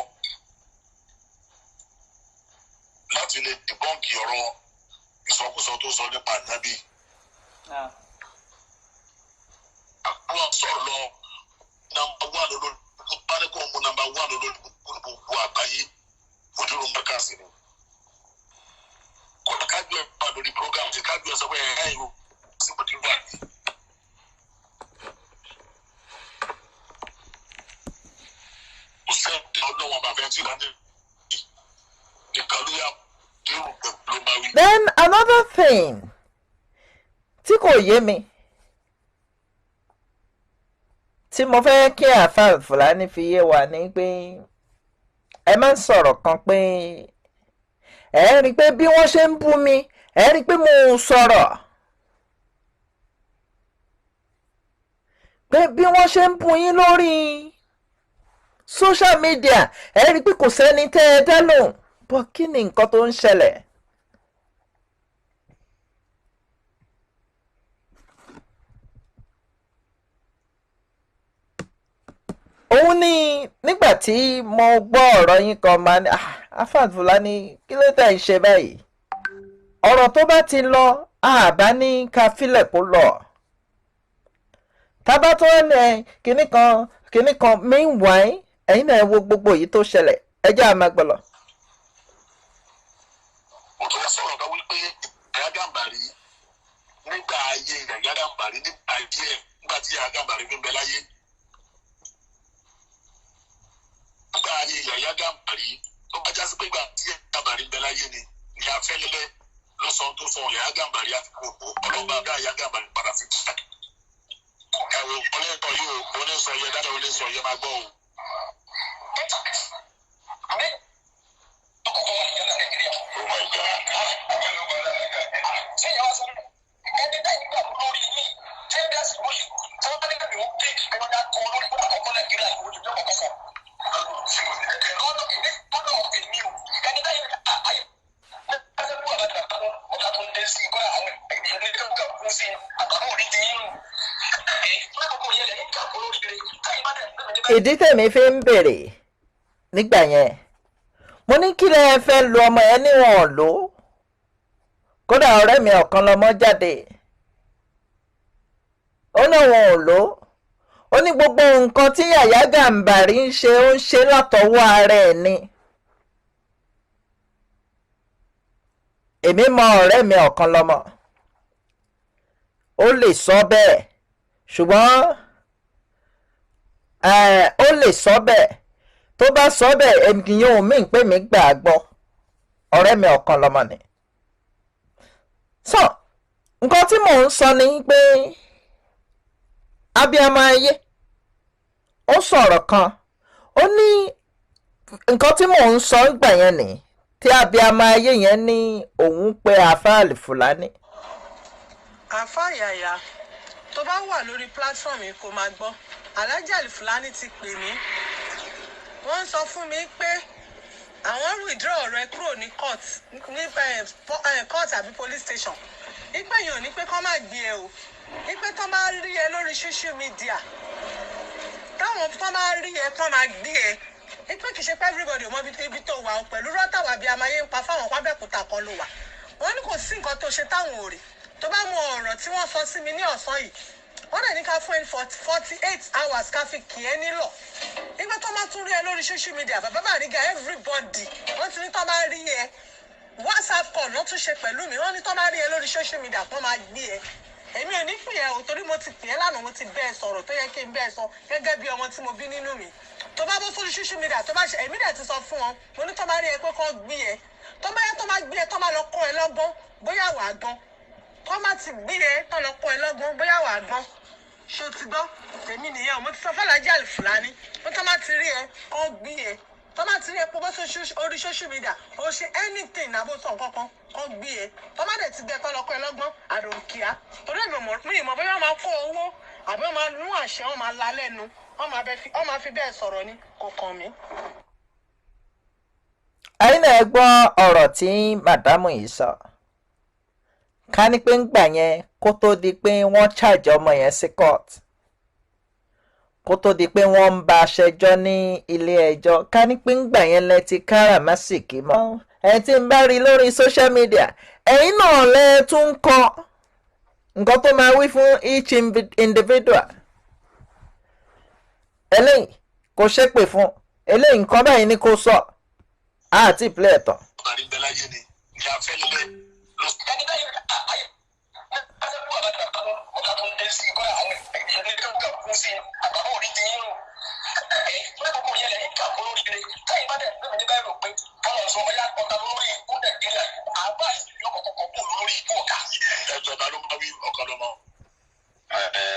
Láti lè dìbọ́ǹkì ọ̀rọ̀ ìsọkúsọ tó sọ nípa Nábì. Àwọn sọ̀rọ̀ lọ nọmba 1 lórí pálíkò ọmọ nọmba 1 lórí gbogbo àgbáyé ojúrò mẹ́kàsí ni. Kọ́ni kájú ẹ̀ bá lórí program ti kájú ẹ̀ sọ pé ẹ̀ yóò sí bó ti wà ní. Kò sẹ́ni ọlọ́wọ́n bàbá ẹ̀ tí wọ́n ní ìkàlùyà dérò pẹ̀lú ló máa wí. Then another thing tí kò yé mi tí mo fẹ́ kí àfáà Fúlàní fi yé wa ni pé ẹ máa ń sọ̀rọ̀ kan pé ẹ rí i pé bí wọ́n ṣe ń bú mi ẹ rí i pé mo ń sọ̀rọ̀ pé bí wọ́n ṣe ń bú yín lórí social media ẹ rí i pé kò sẹ́ni tẹ́ ẹ dá lóhùn bọ́ kí ni nǹkan tó ń ṣẹlẹ̀. òun ni nígbà tí mo gbọ́ ọ̀rọ̀ yín kan máa ní àfáà Fúlàní kí ló tẹ̀ ń ṣe báyìí ọ̀rọ̀ tó bá ti lọ àbá ní ká filẹ̀ kó lọ tábà tó ní kinní kan meanwhile ẹ̀yin náà wo gbogbo èyí tó ṣẹlẹ̀ ẹ jẹ́ àmà gbọ́lọ̀. Mo tún wá sọ̀rọ̀ bá wípé Yàyà Gàmbàrí nígbà ayé Yàyà Gàmbàrí nígbà díẹ̀ nígbà tí Yàyà Gàmbàrí ń bẹ láyé. Nígbà ayé Yàyà Gàmbàrí tó bá jásí pé ìgbà tí Yàyà Gàmbàrí ń bẹ láyé ni afẹ́lẹ́lẹ́ ló sọ tó sọ Yàyà Gàmbàrí àti gbogbo ọlọ́ba dá Yàyà Gàmbàrí padà sí kíkà. Ẹ̀wọ̀n ọlẹ́tọ̀ yóò oníṣọ yẹ dáadáa oníṣọ yẹ máa gbọ́ o. Oh my God. ìdí tèmi fi ń bèrè nígbà yẹn mo ní kí lẹ fẹ́ lu ọmọ yẹn níwọ̀n lò kódà ọ̀rẹ́ mi ọ̀kan lọmọ jáde ó ní wọn ò lò ó ní gbogbo nǹkan tí Yàyà Gàmbàrí ń ṣe ó ń ṣe látọwọ́ ara ẹ̀ ni èmi mọ ọ̀rẹ́ mi ọ̀kan lọmọ ó lè sọ bẹ́ẹ̀ ṣùgbọ́n ó lè sọ bẹ́ẹ̀ tó bá sọ bẹ́ẹ̀ ènìyàn ò mí pé mi gbà á gbọ́ ọ̀rẹ́ mi ọ̀kan lọ́mọ ni. so nǹkan tí mò ń sọ ni pé abiyamọ ayé ó sọ̀rọ̀ kan ó ní nǹkan tí mò ń sọ gbà yẹn ni tí abiyamọ ayé yẹn ní òun pé àfáàlì Fúlàní. àfáà yàyà tó bá wà lórí platform yìí kó máa gbọ́ alájàlì Fúlàní ti pè mí wọ́n sọ fún mi pé àwọn withdraw rẹ kúrò ní court ní court àbí police station nípé èèyàn ní pé kọ́ máa gbé ẹ o nípé tó máa rí ẹ lórí social media táwọn tó máa rí ẹ kọ́ máa gbé ẹ nípé kì í ṣe pé everybody ò mọ ibi tó wà pẹ̀lú rọ́tàwà bíi amáyé ń pa fáwọn pábẹ́kúta kan ló wà wọ́n ní kò sí nǹkan tó ṣe táwọn ò rí tó bá mọ ọ̀rọ̀ tí wọ́n sọ sí mi ní ọ̀sán yìí wọ́n dẹ̀ ní ká fún ẹni 48 hours ká fi kì í nílọ̀ nígbà tó máa tún rí ẹ lórí social media bàbá Bariga everybody wọ́n ti ní tó máa rí ẹ WhatsApp call wọ́n tún ṣe pẹ̀lú mi wọ́n ní tó máa rí ẹ lórí social media tó máa gbé ẹ èmi ò ní pè ẹ o torí mo ti pè ẹ lánàá mo ti bẹ́ẹ̀ sọ̀rọ̀ tó yẹ kí n bẹ́ẹ̀ sọ gẹ́gẹ́ bí ọmọ tí mo bí nínú mi tó bá bọ́ sórí social media tó bá ṣe èmi dẹ̀ ti sọ fún wọn mo ní tó máa rí ẹ pé kọ́ gbé ẹ tó bá yẹ tó máa gbé ẹ tó máa lọ kọ́ ẹ lọ́gbọ́n bóyá wàá gbọ́n tó máa ti gbé ẹ tó lọ kọ́ ẹ lọ́gbọ́n bóyá wàá gbọ́n ṣó ti gbọ́ tèmi nìyẹn mo ti sọ fàlájàlì Fúlàní mo tó máa ti rí ẹ kọ́ gbé ẹ tó máa ti rí ẹ pé bó orí social media ó ṣe anything náà bó sọ nǹkan kan kọ́ gbé ẹ tó máa dẹ̀ ti gbé ẹ tó lọ kọ́ ẹ lọ́gbọ́n àdòkíá torí èmi mi ìmọ̀ bóyá wọ́n máa kó owó àbí wọ́n máa nú àṣẹ wọ́n máa la lẹ́nu wọ́n máa fi bẹ́ẹ̀ sọ̀rọ̀ ni kò kàn mí. ẹ̀yin náà gbọ́ ọ̀rọ̀ tí màdámù yìí sọ ká ní pé ń gbà yẹn kó tó di pé wọ́n charge ọmọ yẹn sí court kó tó di pé wọ́n ń bá a ṣẹjọ́ ní ilé ẹjọ́ ká ní pé ń gbà yẹn lẹ ti káràmásìkì mọ́ ẹ tí ń bá rí lórí social media ẹ̀yin náà lẹ tún ń kọ nǹkan tó máa wí fún each individual eléyìí kò ṣépè fún eléyìí nǹkan báyìí ni kò sọ àti ìpìlẹ̀ ẹ̀tàn.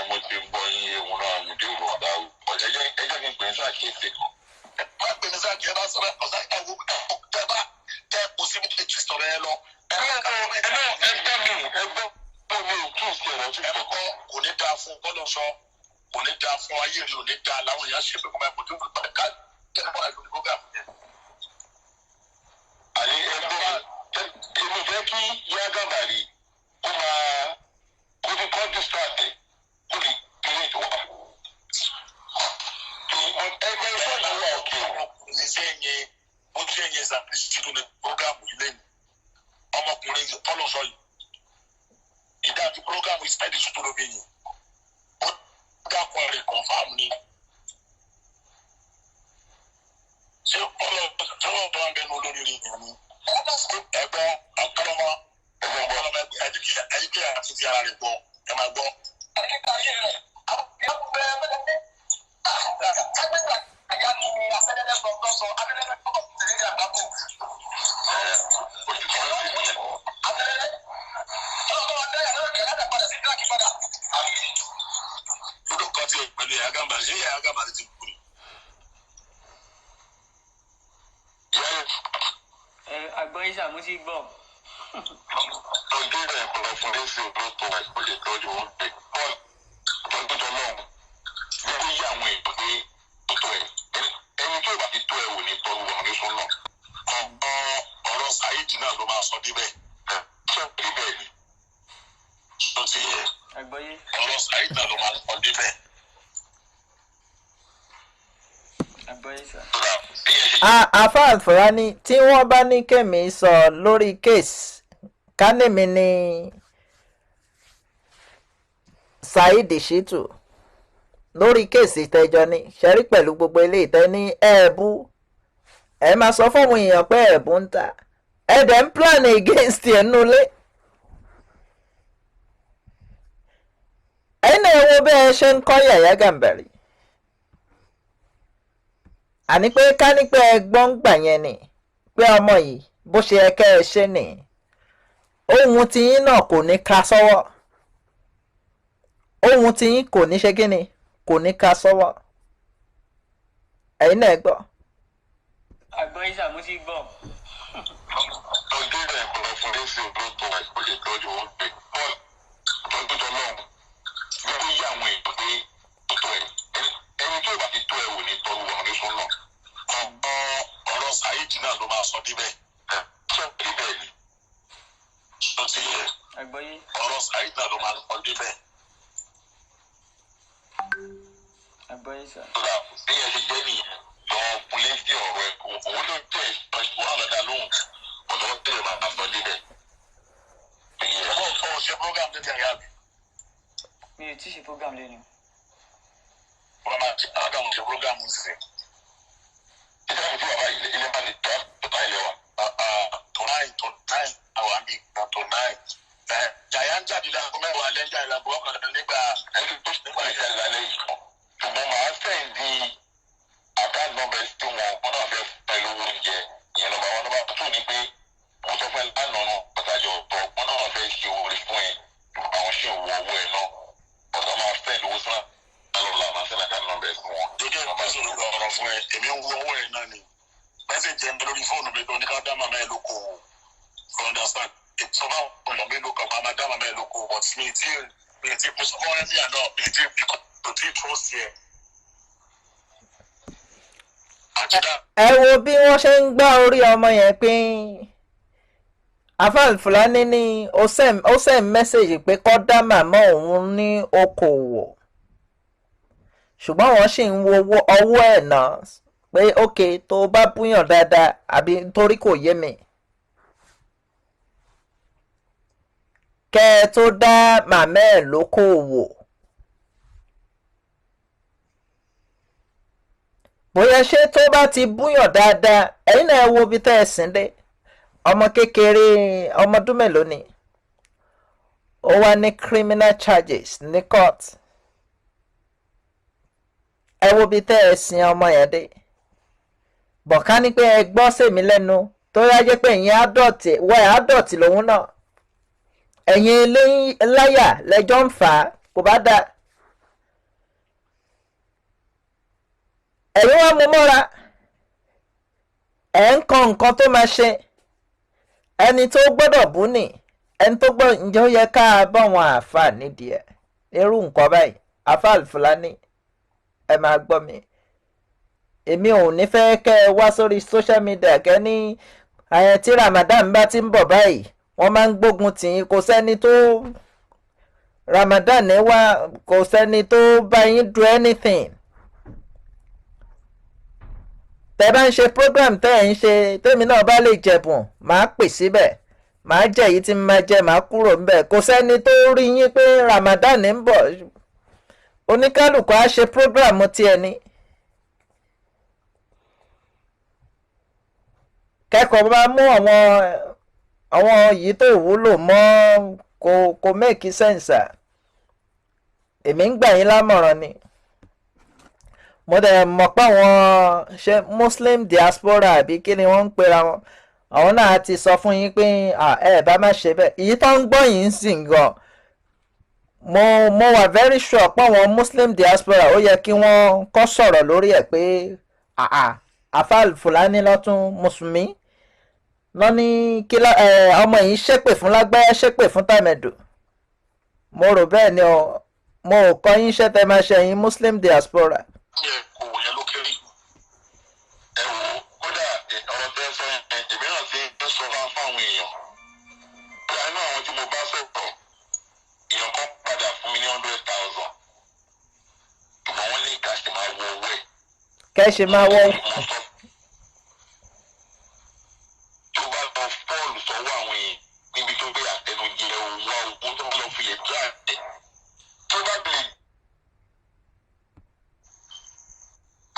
mo ti gbọ́ yín ewu náà mo dé òwò ọ̀dà ẹjọ́ kí n pè é ṣàkíyèsí kan. má pè ní sáà bá sọ̀rọ̀ ọ̀sán ẹ̀wọ̀ tẹ́ bá tẹ́ kò sí mi tẹ́ ti sọ̀rọ̀ ẹ lọ. ẹ̀kọ́ kò ní dáa fún bọ́lọ̀ sọ kò ní dáa fún ayé rí ò ní dáa làwọn èèyàn ṣe pé kò máa bòjú fún ká tẹ́lẹ̀ bọ́lá ìlú nígbà fún yẹn. àní ẹgbẹ́ èmi fẹ́ kí yá Gàmbàrí kó máa kó ní kọ́ distract kó lè gbé ìwà. ẹgbẹ́ ìfọ̀yín wà òkè ọkùnrin sí ẹ̀yẹ ó tún ẹ̀yẹ ṣàpèjì ní programu ilé mi ọmọkùnrin fọlọ́sọ yìí ìdájú programu ìsẹ́ẹ̀dì tuntun ló bí yìí ó dákun rẹ̀ confam ni ṣé ọlọ́ọ̀ bá ń bẹnu olórí rẹ̀ yẹn ni ẹgbẹ́ àkọlọmọ ẹ̀yíkẹ́ àti ti ara rẹ̀ gbọ́ ẹ máa gbọ́. Olùkọ́ tí o pẹ̀lú ẹ̀yà Gàmbàrí ṣé ẹ̀yà Gàmbàrí ti kú ni. àgbọn yìí ṣàmúsí gbọ́. ọdún rẹ̀ pọ̀lọpọ̀ sí òbúrúkọ ó lè tọ́jú wọn pé bọ́ọ̀lù tọ́jú tó náà gbogbo yí àwọn èèyàn pé tó tó ẹ̀ ẹni tó bá ti tó ẹ̀ wò ní tọ́jú wọn ní sọ́nà. ọ̀rọ̀ Saheed náà ló máa sọ débẹ̀ ṣé òbí bẹ́ẹ̀ ni tó ti yẹ ọ̀rọ̀ Saheed náà ló máa sọ débẹ̀. àfáà Fúlàní tí wọ́n bá ní kẹ́mi sọ lórí case kánẹ́mi ní Saheed Shittu lórí case ìtẹ́jọ́ ní ṣẹ́rí pẹ̀lú gbogbo ilé ìtẹ́ ní ẹ̀ẹ́bù ẹ̀ máa sọ fún àwọn èèyàn pé ẹ̀ẹ́bù ń ta ẹ̀ẹ́dẹ̀ ń plan against ẹ̀ nulẹ̀ ẹ̀yin náà wo bẹ́ẹ̀ ṣe ń kọ́ Yàyà Gàmbàrí àní pé ká ní pé ẹgbọ́n gbà yẹn ni pé ọmọ yìí bó ṣe yẹ kẹ́ ẹ ṣe nì ohun tiyín náà kò ní ká sọ́wọ́ ohun tiyín kò ní ṣe kíni kò ní ká sọ́wọ́ ẹ̀yin náà gbọ́. àgbọn yìí sàmúsí gbọ́. ọdún rẹ̀ kọ̀ fún ẹ̀sìn òdòdó ó lè tọ́jú wọn pé ọdún tó náà gbogbo yí àwọn èèyàn pé tó tọ́ ẹ̀ ẹni tó bá ti tó ẹ̀ wò ní tọ́jú wọn ní sọ́nà ọ̀rọ̀ Saheed náà ló máa sọ díbẹ̀ ṣé díbẹ̀ ni tó ti yẹ ọ̀rọ̀ Saheed náà ló máa sọ díbẹ̀. àgbọ̀yé sà. bí ẹ ṣe jẹ́ nìyẹn lọ kulé sí ọ̀rọ̀ ẹ̀ òun ló tẹ̀ wọ́n lọ́dà lóhùn ọ̀dọ́ tẹ̀ máa sọ díbẹ̀. ọ̀ ṣe program tẹ́tẹ́ àyà mi. mi ò tí ì ṣe program lẹ́nu. wọ́n máa ti àádọ́mù ṣe program sí. títí àti bàbá ilé máa lè tọ́ ilé wa. tonight àwọn àmì ìgbà tonight. jàyà ń jáde láago mẹ́wàá lẹ́jà ìlànà ọkàn nígbà ìṣẹ̀lẹ̀ alẹ́ yìí kan. ṣùgbọ́n màá sẹ́ǹdì account number tí wọn náà fẹ́ pẹ̀lú oúnjẹ ìyẹn lọ́ba wọn lọ́ba tó ní pé wọ́n sọ fẹ́ lánàá náà pàtàkì ọ̀tọ̀ wọn náà fẹ́ ṣe orí fún ẹ àwọn ṣì ń wo owó ẹ náà ọ̀tọ̀ máa fẹ́ lówó sínú àlọ́lá máa sẹ́ǹdì account number fún wọn. jẹ́jẹ́ ìpàṣẹ olùkọ́ ọ̀rọ̀ fún ẹ èmi ń wo owó ẹ náà ni mẹ́sẹ̀jì ẹ̀ ń bẹ lórí fóònù mi tó ní ká dá màmá ẹ lóko o understand ìtọ́ba ọ̀nà mi ló kàn máa dá màmá ẹ lóko but mi ti mo sọ fún ẹ ní àná mi ti kò tí trust yẹ. ẹ wo bí wọ́n ṣe ń gbá orí ọmọ yẹn pé Afal Fulani ní ó send message pé kó dá màmá òun ní okòwò ṣùgbọ́n wọ́n sì ń wo ọwọ́ ẹ̀ náà pé ok tó bá búyàn dáadáa àbí torí kò yé mi kẹ́ ẹ tó dá màmá ẹ̀ lókòwò. bóyá ṣé tó bá ti búyàn dáadáa ẹ̀yin náà wo bí tẹ́ ẹ sìn dé ọmọ kékeré ọmọ ọdún mélòó ni ó wá ní criminal charges ní court ẹ wo bí tẹ́ ẹ sìn ọmọ yẹn dé bọ̀ká ní pé ẹ gbọ́ sèmi lẹ́nu tó yá jẹ́ pé ẹ̀yin adọ́ọ̀tì adọ́ọ̀tì lòun náà ẹ̀yin láyà lẹ́jọ́ ń fà á kò bá dáa. ẹ̀yin wá mú mọ́ra ẹ̀ ń kan nǹkan tó máa ṣe ẹni tó gbọ́dọ̀ bú ni ẹni tó gbọ́dọ̀ ǹjẹ́ ó yẹ ká bá wọn àáfà nídìí ẹ̀ irú nǹkan báyìí Afal Fulani ẹ máa gbọ́ mi èmi ò ní fẹ́ kẹ́ ẹ wá sórí social media kẹ́ ní tí Ramadan bá ti ń bọ̀ báyìí wọ́n máa ń gbógun tì í kò sẹ́ni tó Ramadan wá kò sẹ́ni tó bá yín do anything. tẹ́ bá ń ṣe program tẹ́ ẹ̀ ń ṣe tèmi náà bá lè jẹ̀bùn máa pè síbẹ̀ máa jẹ́ èyí tí máa jẹ máa kúrò ńbẹ̀ kò sẹ́ni tó rí yín pé Ramadan ń bọ̀ oníkálùkù á ṣe program tiẹ̀ ní. kẹ́kọ̀ọ́ bá mú àwọn yìí tó wúlò mọ́ kò make sense èmi ń gbà yín lámọ̀ràn ni. mo dẹ̀ mọ̀ pé àwọn ṣe Muslim diaspora àbí kí ni wọ́n ń pera wọn àwọn náà ti sọ fún yín pé ẹ bá má ṣe bẹ́ẹ̀ èyí tó ń gbọ́ yìí ń sìn gan mo wà very sure pé àwọn Muslim diaspora ó yẹ kí wọ́n kọ́ sọ̀rọ̀ lórí ẹ̀ pé Afal Fulani lọ́tún mùsùlùmí lọ́ ní kí ọmọ yìí ṣépè fún lágbáyà ṣépè fún tàmẹ̀dù mo rò bẹ́ẹ̀ ni mo ò kọ́ yín ṣẹ́ tẹ́ máa ṣe ẹ̀yin Muslim diaspora. kò yẹn ló kéré ẹ wò ó kódà ọ̀rọ̀ tẹ́ sọ yẹn èmi náà ti ń sọ fáwọn èèyàn bí i náà àwọn tí mo bá sọ̀rọ̀ èèyàn kan padà fún mi ní 100,000 ṣùgbọ́n wọ́n ní kàṣí máa wọ owó ẹ̀. kẹ́ṣe máa wọ. tó bá lọ fọ́ọ̀lù sọ́wọ́ àwọn èèyàn níbi tó gbé àtẹnujẹ owó owó tó lọ fi lè tó àtẹ tó bá bẹ̀rẹ̀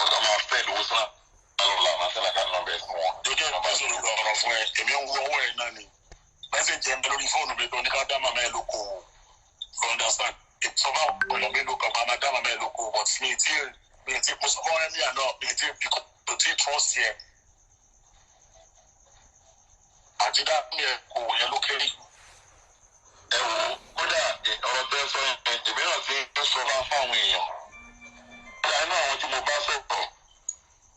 ọ̀dọ́ máa fẹ́ lówó sọ́nà alọ́lá máa sẹ́nà ká nà bẹ́ẹ̀ fún wọn. jẹ́jẹ́ ìpàṣẹ olùkọ́ ọ̀rọ̀ fún ẹ èmi ń wo owó ẹ̀ náà ni mẹ́sẹ̀jì ẹ̀ ń bẹ lórí fóònù mi tó ní ká dá màmá ẹ̀ lóko o understand ìtọ́ba ọ̀nà mi ló kàn máa dá màmá ẹ̀ lóko but mi ti mo sọ fún ẹ ní àná mi ti kò kò tí trust yẹ àti dáhùn yẹ kò yẹ ló kéré. Ẹ wò ó kódà ọ̀rọ̀ tẹ́ sọ yẹn èmi náà ti ń sọ fáwọn èèyàn. Kódà inú àwọn tí mo bá sọ̀rọ̀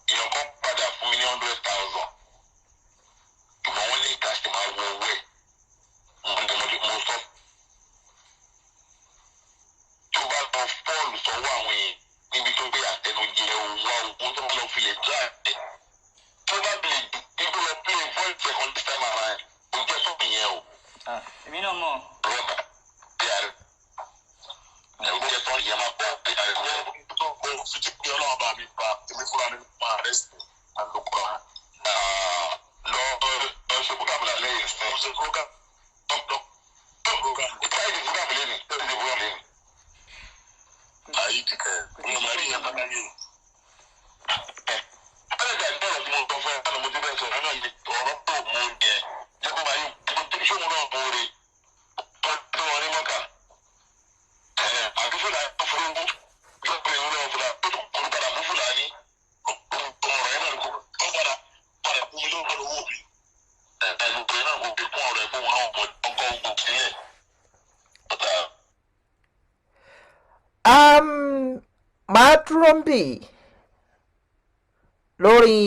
èèyàn kan padà fún mi ní 100,000. Ìmọ̀ wọn ní kàṣí máa wọ owó ẹ̀. Mo sọ. Tó bá lọ fọ́ọ̀lù sọ́wọ́ àwọn èèyàn níbi tó gbé àtẹnujẹ owó owó tó lọ fi lè já ẹ̀. Tó bá bèèrè ibi lọ play voice second this time around kò jẹ́ sọ́ọ̀bù yẹn o. Èmi náà mọ̀. Rọ́bà bí a rẹ̀ ẹ̀ jẹ́ tán ìyẹn máa bọ̀ ẹ̀ tó kó fìdí pé ọlọ́run bá mi pa èmi fúnra mi máa rẹ̀ sí àlùkò rà. Lọ ṣe program lálẹ́ yìí sí. Ṣe program ìtàyè di program lẹ́nu tó ti di program lẹ́nu. Àyè kíkẹ́ ọmọ màrí yẹn bá dáyé. Bẹ́ẹ̀ dà ìbéèrè tí mo sọ fún ẹ kánú mo ti bẹ́ẹ̀ sọ̀rọ̀ náà yìí ọ̀rọ̀ tó mú un yẹn. Jẹ́ kó máa yí ṣé mo náà mú un rè tó wọn ní mọ́kà. Àti Fúlàní tó fún un yóò pè é lọ́wọ́ Fúlàní tó kọ́ padà fún Fúlàní. Ọ̀rọ̀ yẹn náà kó padà fún mi lóògùn owó mi. Ẹ̀ẹ́dùnkẹ́ náà kò fi kún ọ̀rọ̀ ẹ̀ fún wọn àwọn ọkọ̀ ogun sílẹ̀. Màá dúró ń bì lórí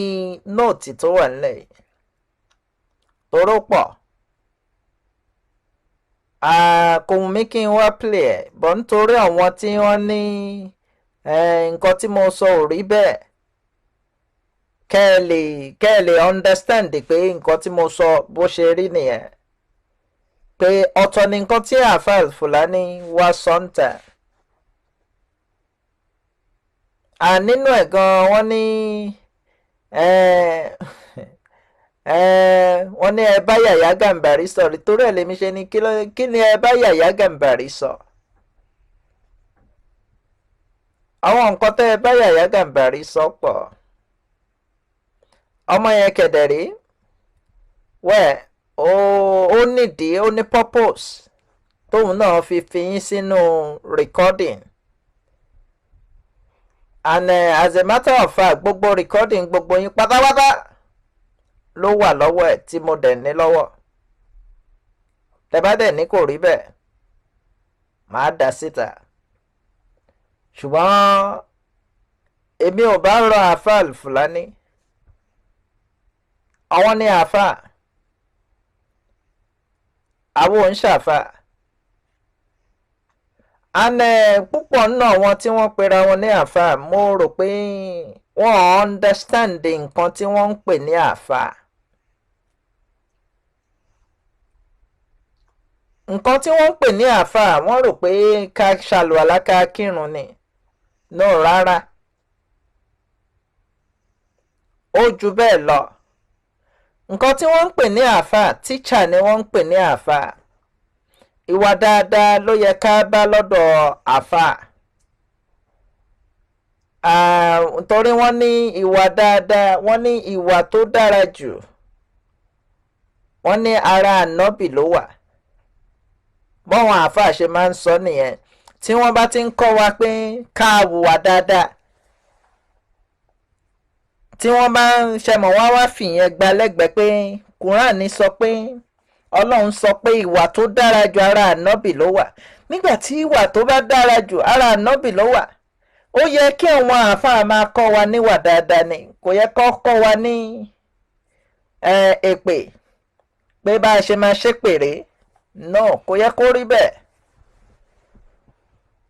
nóòtì tó wà nílẹ̀ toró pọ̀. Kò wù mí kí n wá play ẹ̀ bọ̀ nítorí àwọn tí wọ́n ní nǹkan tí mo sọ ò rí bẹ́ẹ̀ kẹ́ ẹ lè understand pé nǹkan tí mo sọ bó ṣe rí nìyẹn pé ọ̀tọ̀ ni nǹkan tí àáfàá Fúlàní wá sọ́ńtà. Nínú ẹ̀ gan wọ́n ní wọ́n ní ẹ bá Yàyà Gàmbàrí sọ torí ẹ̀ lèmi ṣe ni kí ni ẹ bá Yàyà Gàmbàrí sọ. Àwọn nǹkan tẹ́ ẹ bá Yàyà Gàmbàrí sọ pọ̀. Ọmọ yẹn kẹ̀dẹ̀rí wẹ́ẹ̀ ó nídìí ó ní purpose tóun náà fi yín sínú recording. And as a matter of fact gbogbo recording gbogbo yín pátápátá ló wà lọ́wọ́ ẹ̀ tí mo dẹ̀ ní lọ́wọ́. Tẹ́ bá dẹ̀ ní kò rí bẹ́ẹ̀ màá dá síta. Ṣùgbọ́n èmi ò bá rọ àáfàá Fúlàní. Àwọn ní àáfàá àwọn ò ń ṣàáfàá. Púpọ̀ nínú àwọn tí wọ́n pera wọn ní àáfàá mo rò pé wọ́n understand nǹkan tí wọ́n ń pè ní àáfàá. Nǹkan tí wọ́n ń pè ní àáfàá wọ́n rò pé ká ṣàlùwàlá ká kírun ni. No rárá. Ó ju bẹ́ẹ̀ lọ. Nǹkan tí wọ́n ń pè ní àáfàá teacher ni wọ́n ń pè ní àáfàá. Ìwà dáadáa ló yẹ ká bá lọ́dọ̀ àáfàá. Torí wọ́n ní ìwà dáadáa wọ́n ní ìwà tó dára jù wọ́n ní ara ànábì ló wà. Bọ́wọn àáfàá ṣe máa ń sọ nìyẹn tí wọ́n bá ti ń kọ́ wa pé ká hùwà dáadáa tí wọ́n bá ń ṣẹmọ̀ wá fìyẹn gba lẹ́gbẹ̀ẹ́ pé Kùránì sọ pé Ọlọ́run sọ pé ìwà tó dára jù ara ànábì ló wà. Nígbà tí ìwà tó bá dára jù ara ànábì ló wà ó yẹ kí àwọn àáfàá máa kọ́ wa níwà dáadáa ni kò yẹ kó kọ́ wa ní èpè pé bá a ṣe máa ṣépèrè no kò yẹ kó rí bẹ́ẹ̀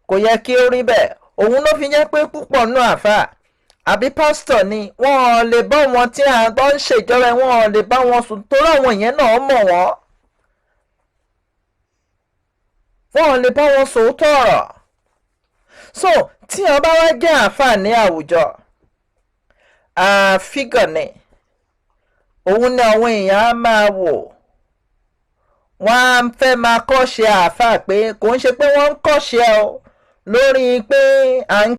kò yẹ kí ó rí bẹ́ẹ̀. Òun ló fi jẹ́ pé púpọ̀ nù àáfàá àbí pásítọ̀ ni wọ́n lè bá wọn tí à ń tọ́ ń ṣèjọba wọn lè bá wọn sùn torí àwọn yẹn náà mọ̀ wọ́n. Wọ́n lè bá wọn sòótọ́ ọ̀rọ̀. So tí wọ́n bá wá jẹ́ àáfàá ní àwùjọ fígọ̀ ni òun ni àwọn èèyàn á máa wò. Wọ́n á fẹ́ máa kọ́ṣe àáfàá pé kò ń ṣe pé wọ́n ń kọ́ṣe o lórí pé à ń